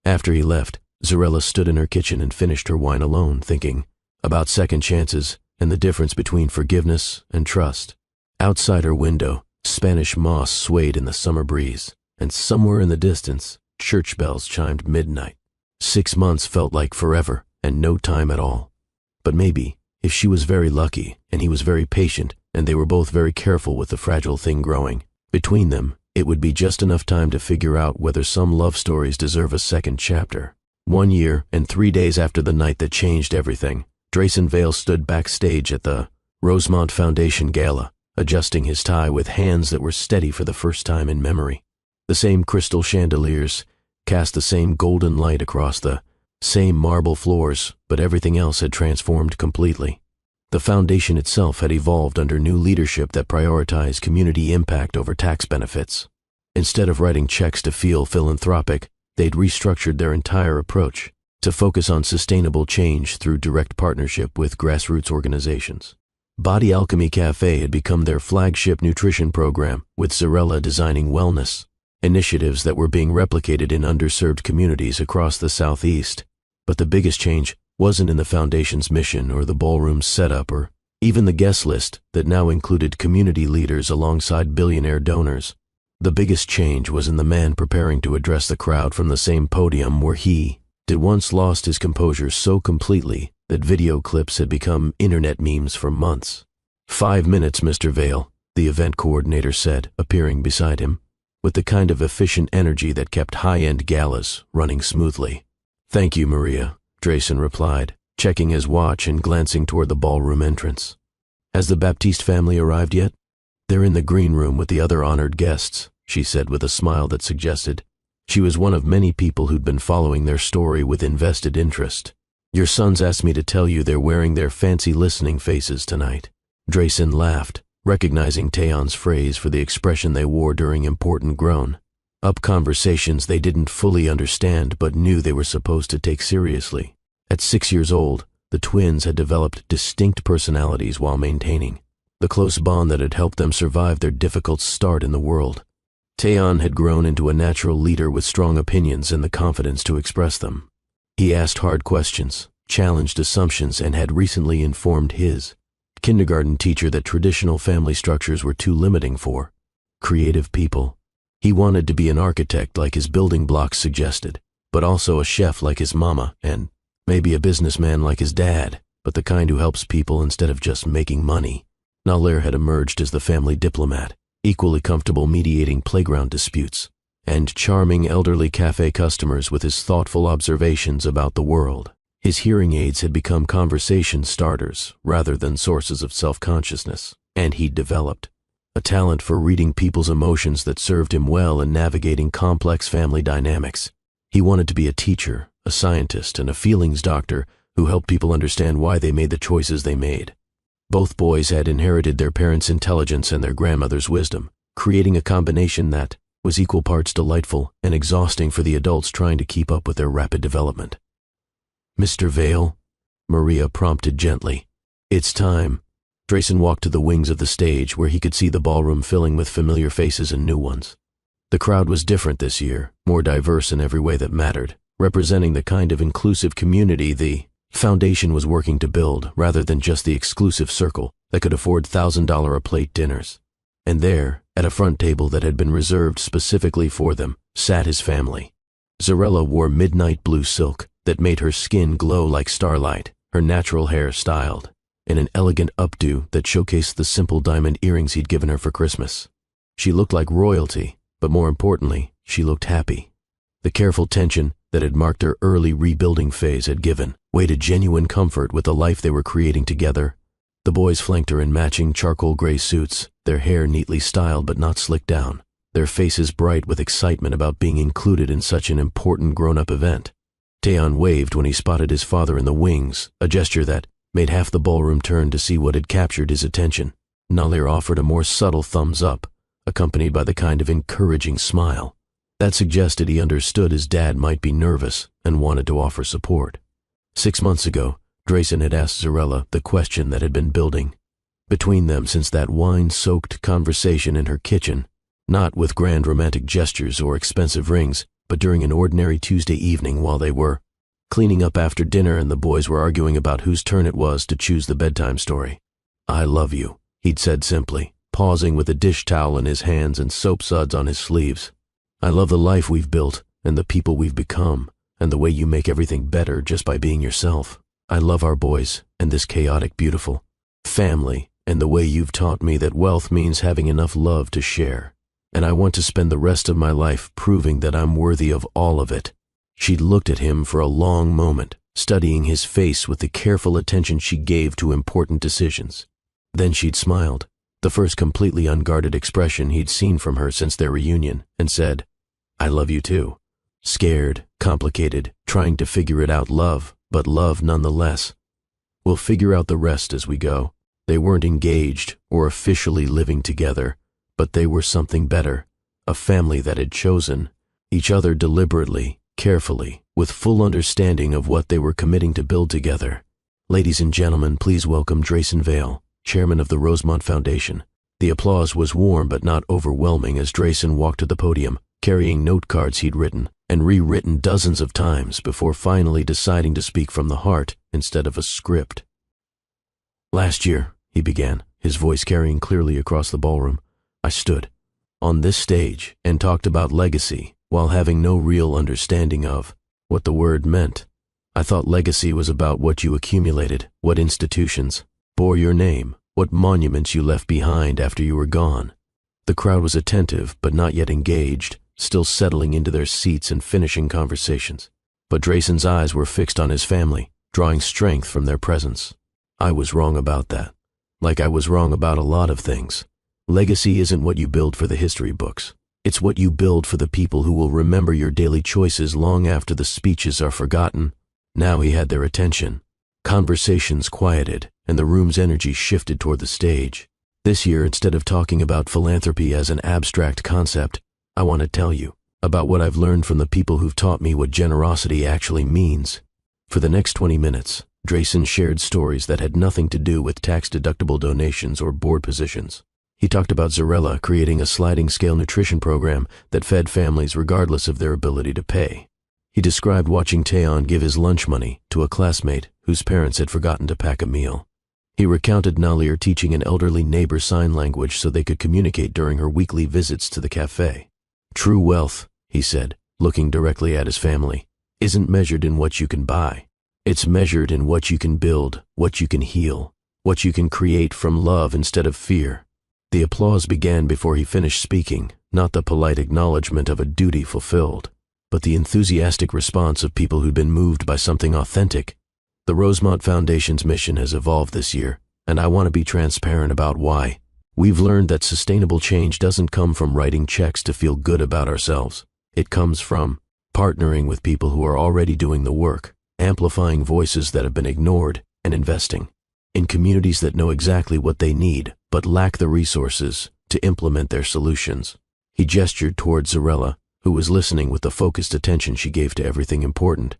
After he left, Zarella stood in her kitchen and finished her wine alone, thinking about second chances and the difference between forgiveness and trust. Outside her window, Spanish moss swayed in the summer breeze, and somewhere in the distance, church bells chimed midnight. 6 months felt like forever and no time at all. But maybe, if she was very lucky and he was very patient and they were both very careful with the fragile thing growing, between them, it would be just enough time to figure out whether some love stories deserve a second chapter. 1 year and 3 days after the night that changed everything, Drayson Vale stood backstage at the Rosemont Foundation Gala, adjusting his tie with hands that were steady for the first time in memory. The same crystal chandeliers cast the same golden light across the same marble floors, but everything else had transformed completely. The foundation itself had evolved under new leadership that prioritized community impact over tax benefits. Instead of writing checks to feel philanthropic, they'd restructured their entire approach to focus on sustainable change through direct partnership with grassroots organizations. Body Alchemy Cafe had become their flagship nutrition program, with Zarella designing wellness initiatives that were being replicated in underserved communities across the Southeast. But the biggest change wasn't in the foundation's mission or the ballroom's setup or even the guest list that now included community leaders alongside billionaire donors. The biggest change was in the man preparing to address the crowd from the same podium where he had once lost his composure so completely that video clips had become internet memes for months. 5 minutes, Mr. Vale, the event coordinator said, appearing beside him, with the kind of efficient energy that kept high-end galas running smoothly. Thank you, Maria, Drayson replied, checking his watch and glancing toward the ballroom entrance. Has the Baptiste family arrived yet? They're in the green room with the other honored guests, she said with a smile that suggested she was one of many people who'd been following their story with invested interest. Your sons asked me to tell you they're wearing their fancy listening faces tonight. Drayson laughed, recognizing Taeyeon's phrase for the expression they wore during important grown-up conversations they didn't fully understand but knew they were supposed to take seriously. At 6 years old, the twins had developed distinct personalities while maintaining the close bond that had helped them survive their difficult start in the world. Taeyeon had grown into a natural leader with strong opinions and the confidence to express them. He asked hard questions, challenged assumptions, and had recently informed his kindergarten teacher that traditional family structures were too limiting for creative people. He wanted to be an architect like his building blocks suggested, but also a chef like his mama, and maybe a businessman like his dad, but the kind who helps people instead of just making money. Nalir had emerged as the family diplomat, equally comfortable mediating playground disputes, and charming elderly cafe customers with his thoughtful observations about the world. His hearing aids had become conversation starters rather than sources of self-consciousness, and he'd developed a talent for reading people's emotions that served him well in navigating complex family dynamics. He wanted to be a teacher, a scientist, and a feelings doctor who helped people understand why they made the choices they made. Both boys had inherited their parents' intelligence and their grandmother's wisdom, creating a combination that was equal parts delightful and exhausting for the adults trying to keep up with their rapid development. "Mr. Vale," Maria prompted gently. "It's time." Drayson walked to the wings of the stage where he could see the ballroom filling with familiar faces and new ones. The crowd was different this year, more diverse in every way that mattered, representing the kind of inclusive community the Foundation was working to build rather than just the exclusive circle that could afford $1,000-a-plate dinners. And there, at a front table that had been reserved specifically for them, sat his family. Zarella wore midnight blue silk that made her skin glow like starlight, her natural hair styled in an elegant updo that showcased the simple diamond earrings he'd given her for Christmas. She looked like royalty, but more importantly, she looked happy. The careful tension that had marked their early rebuilding phase had given way to genuine comfort with the life they were creating together. The boys flanked her in matching charcoal gray suits, their hair neatly styled but not slicked down, their faces bright with excitement about being included in such an important grown-up event. Taeyeon waved when he spotted his father in the wings, a gesture that made half the ballroom turn to see what had captured his attention. Nalir offered a more subtle thumbs up, accompanied by the kind of encouraging smile that suggested he understood his dad might be nervous and wanted to offer support. 6 months ago, Drayson had asked Zarella the question that had been building between them since that wine-soaked conversation in her kitchen, not with grand romantic gestures or expensive rings, but during an ordinary Tuesday evening while they were cleaning up after dinner and the boys were arguing about whose turn it was to choose the bedtime story. "I love you," he'd said simply, pausing with a dish towel in his hands and soap suds on his sleeves. "I love the life we've built and the people we've become and the way you make everything better just by being yourself. I love our boys and this chaotic, beautiful family and the way you've taught me that wealth means having enough love to share. And I want to spend the rest of my life proving that I'm worthy of all of it." She'd looked at him for a long moment, studying his face with the careful attention she gave to important decisions. Then she'd smiled, the first completely unguarded expression he'd seen from her since their reunion, and said, "I love you too." Scared, complicated, trying to figure it out love, but love nonetheless. "We'll figure out the rest as we go." They weren't engaged or officially living together, but they were something better, a family that had chosen each other deliberately, carefully, with full understanding of what they were committing to build together. "Ladies and gentlemen, please welcome Drayson Vale, chairman of the Rosemont Foundation." The applause was warm but not overwhelming as Drayson walked to the podium, carrying note cards he'd written and rewritten dozens of times before finally deciding to speak from the heart instead of a script. "Last year," he began, his voice carrying clearly across the ballroom, "I stood on this stage and talked about legacy while having no real understanding of what the word meant. I thought legacy was about what you accumulated, what institutions bore your name, what monuments you left behind after you were gone." The crowd was attentive but not yet engaged, still settling into their seats and finishing conversations. But Drayson's eyes were fixed on his family, drawing strength from their presence. "I was wrong about that. Like I was wrong about a lot of things. Legacy isn't what you build for the history books. It's what you build for the people who will remember your daily choices long after the speeches are forgotten." Now he had their attention. Conversations quieted, and the room's energy shifted toward the stage. "This year, instead of talking about philanthropy as an abstract concept, I want to tell you about what I've learned from the people who've taught me what generosity actually means." For the next 20 minutes, Drayson shared stories that had nothing to do with tax-deductible donations or board positions. He talked about Zarella creating a sliding-scale nutrition program that fed families regardless of their ability to pay. He described watching Taeyeon give his lunch money to a classmate whose parents had forgotten to pack a meal. He recounted Nalir teaching an elderly neighbor sign language so they could communicate during her weekly visits to the cafe. True wealth, he said, looking directly at his family, isn't measured in what you can buy. It's measured in what you can build, what you can heal, what you can create from love instead of fear. The applause began before he finished speaking, not the polite acknowledgement of a duty fulfilled, but the enthusiastic response of people who'd been moved by something authentic. The Rosemont Foundation's mission has evolved this year, and I want to be transparent about why. We've learned that sustainable change doesn't come from writing checks to feel good about ourselves. It comes from partnering with people who are already doing the work, amplifying voices that have been ignored, and investing in communities that know exactly what they need but lack the resources to implement their solutions. He gestured towards Zarella, who was listening with the focused attention she gave to everything important.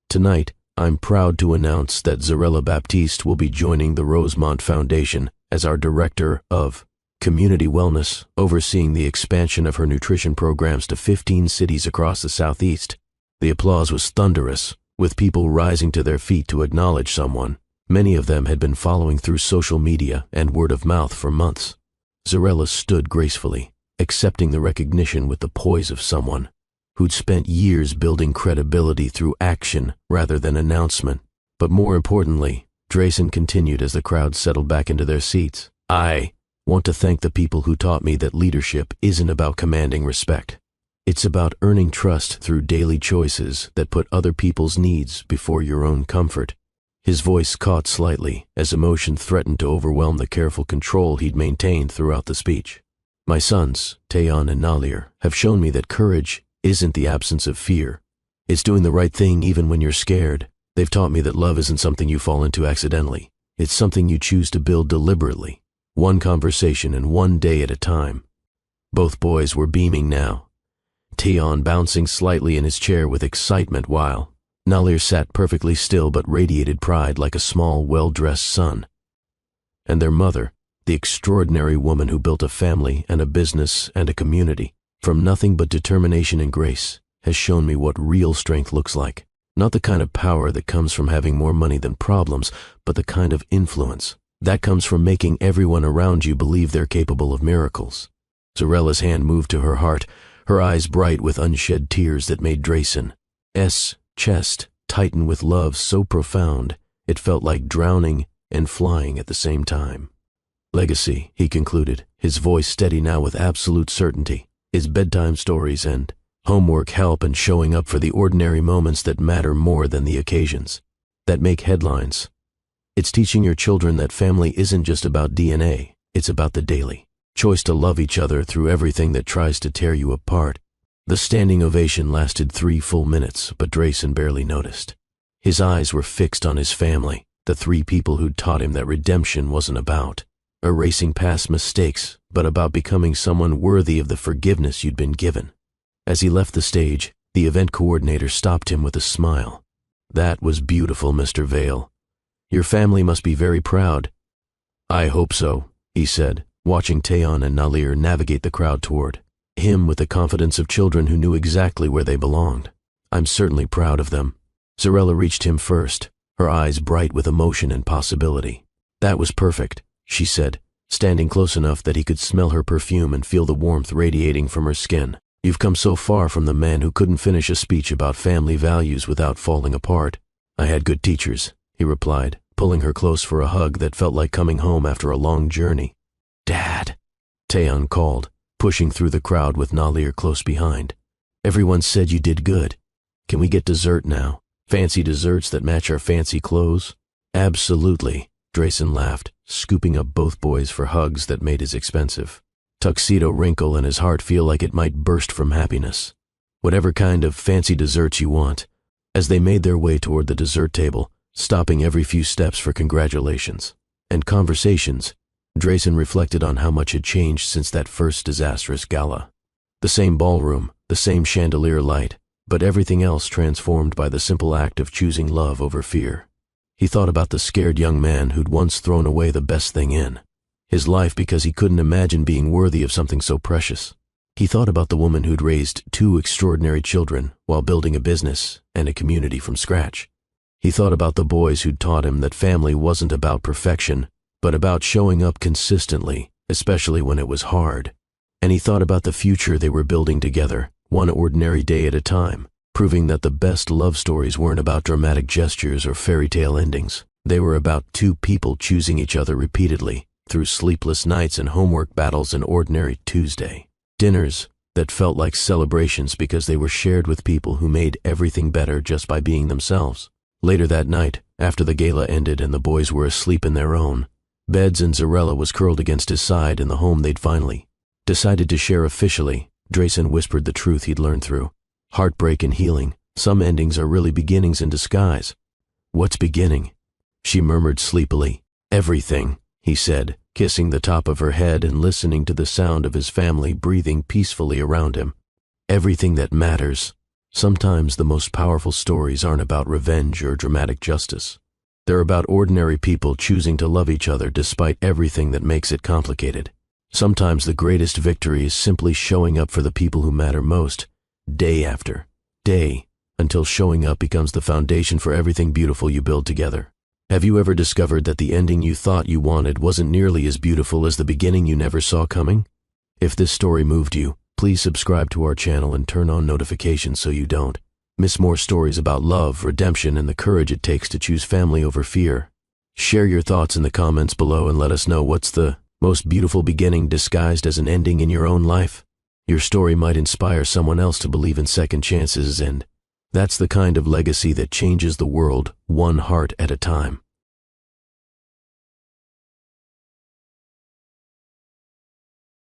Tonight, I'm proud to announce that Zarella Baptiste will be joining the Rosemont Foundation as our Director of Community Wellness, overseeing the expansion of her nutrition programs to 15 cities across the Southeast. The applause was thunderous, with people rising to their feet to acknowledge someone. Many of them had been following through social media and word of mouth for months. Zarella stood gracefully, accepting the recognition with the poise of someone who'd spent years building credibility through action rather than announcement. But more importantly, Drayson continued as the crowd settled back into their seats. I want to thank the people who taught me that leadership isn't about commanding respect. It's about earning trust through daily choices that put other people's needs before your own comfort. His voice caught slightly as emotion threatened to overwhelm the careful control he'd maintained throughout the speech. My sons, Taeyeon and Nalir, have shown me that courage isn't the absence of fear. It's doing the right thing even when you're scared. They've taught me that love isn't something you fall into accidentally. It's something you choose to build deliberately, one conversation and one day at a time. Both boys were beaming now, Taeyeon bouncing slightly in his chair with excitement while Nalir sat perfectly still but radiated pride like a small, well-dressed son. And their mother, the extraordinary woman who built a family and a business and a community from nothing but determination and grace, has shown me what real strength looks like. Not the kind of power that comes from having more money than problems, but the kind of influence that comes from making everyone around you believe they're capable of miracles. Zarella's hand moved to her heart, her eyes bright with unshed tears that made Drayson's chest tighten with love so profound it felt like drowning and flying at the same time. Legacy, he concluded, his voice steady now with absolute certainty, is bedtime stories and homework help and showing up for the ordinary moments that matter more than the occasions that make headlines. It's teaching your children that family isn't just about DNA, it's about the daily choice to love each other through everything that tries to tear you apart. The standing ovation lasted 3 full minutes, but Drayson barely noticed. His eyes were fixed on his family, the 3 people who'd taught him that redemption wasn't about erasing past mistakes, but about becoming someone worthy of the forgiveness you'd been given. As he left the stage, the event coordinator stopped him with a smile. That was beautiful, Mr. Vale. Your family must be very proud. I hope so, he said, watching Taeyeon and Nalir navigate the crowd toward him with the confidence of children who knew exactly where they belonged. I'm certainly proud of them. Zarella reached him first, her eyes bright with emotion and possibility. That was perfect, she said, standing close enough that he could smell her perfume and feel the warmth radiating from her skin. You've come so far from the man who couldn't finish a speech about family values without falling apart. I had good teachers, he replied, pulling her close for a hug that felt like coming home after a long journey. Dad, Taeyeon called, pushing through the crowd with Nalir close behind. Everyone said you did good. Can we get dessert now? Fancy desserts that match our fancy clothes? Absolutely, Drayson laughed, scooping up both boys for hugs that made his expensive tuxedo wrinkle and his heart feel like it might burst from happiness. Whatever kind of fancy desserts you want. As they made their way toward the dessert table, stopping every few steps for congratulations and conversations, Drayson reflected on how much had changed since that first disastrous gala. The same ballroom, the same chandelier light, but everything else transformed by the simple act of choosing love over fear. He thought about the scared young man who'd once thrown away the best thing in his life because he couldn't imagine being worthy of something so precious. He thought about the woman who'd raised 2 extraordinary children while building a business and a community from scratch. He thought about the boys who'd taught him that family wasn't about perfection, but about showing up consistently, especially when it was hard. And he thought about the future they were building together, one ordinary day at a time, proving that the best love stories weren't about dramatic gestures or fairy tale endings. They were about 2 people choosing each other repeatedly, through sleepless nights and homework battles and ordinary Tuesday dinners that felt like celebrations because they were shared with people who made everything better just by being themselves. Later that night, after the gala ended and the boys were asleep in their own beds and Zarella was curled against his side in the home they'd finally decided to share officially, Drayson whispered the truth he'd learned through heartbreak and healing. Some endings are really beginnings in disguise. What's beginning? She murmured sleepily. Everything, he said, kissing the top of her head and listening to the sound of his family breathing peacefully around him. Everything that matters. Sometimes the most powerful stories aren't about revenge or dramatic justice. They're about ordinary people choosing to love each other despite everything that makes it complicated. Sometimes the greatest victory is simply showing up for the people who matter most, day after day, until showing up becomes the foundation for everything beautiful you build together. Have you ever discovered that the ending you thought you wanted wasn't nearly as beautiful as the beginning you never saw coming? If this story moved you, please subscribe to our channel and turn on notifications so you don't miss more stories about love, redemption, and the courage it takes to choose family over fear. Share your thoughts in the comments below and let us know what's the most beautiful beginning disguised as an ending in your own life. Your story might inspire someone else to believe in second chances, and that's the kind of legacy that changes the world one heart at a time.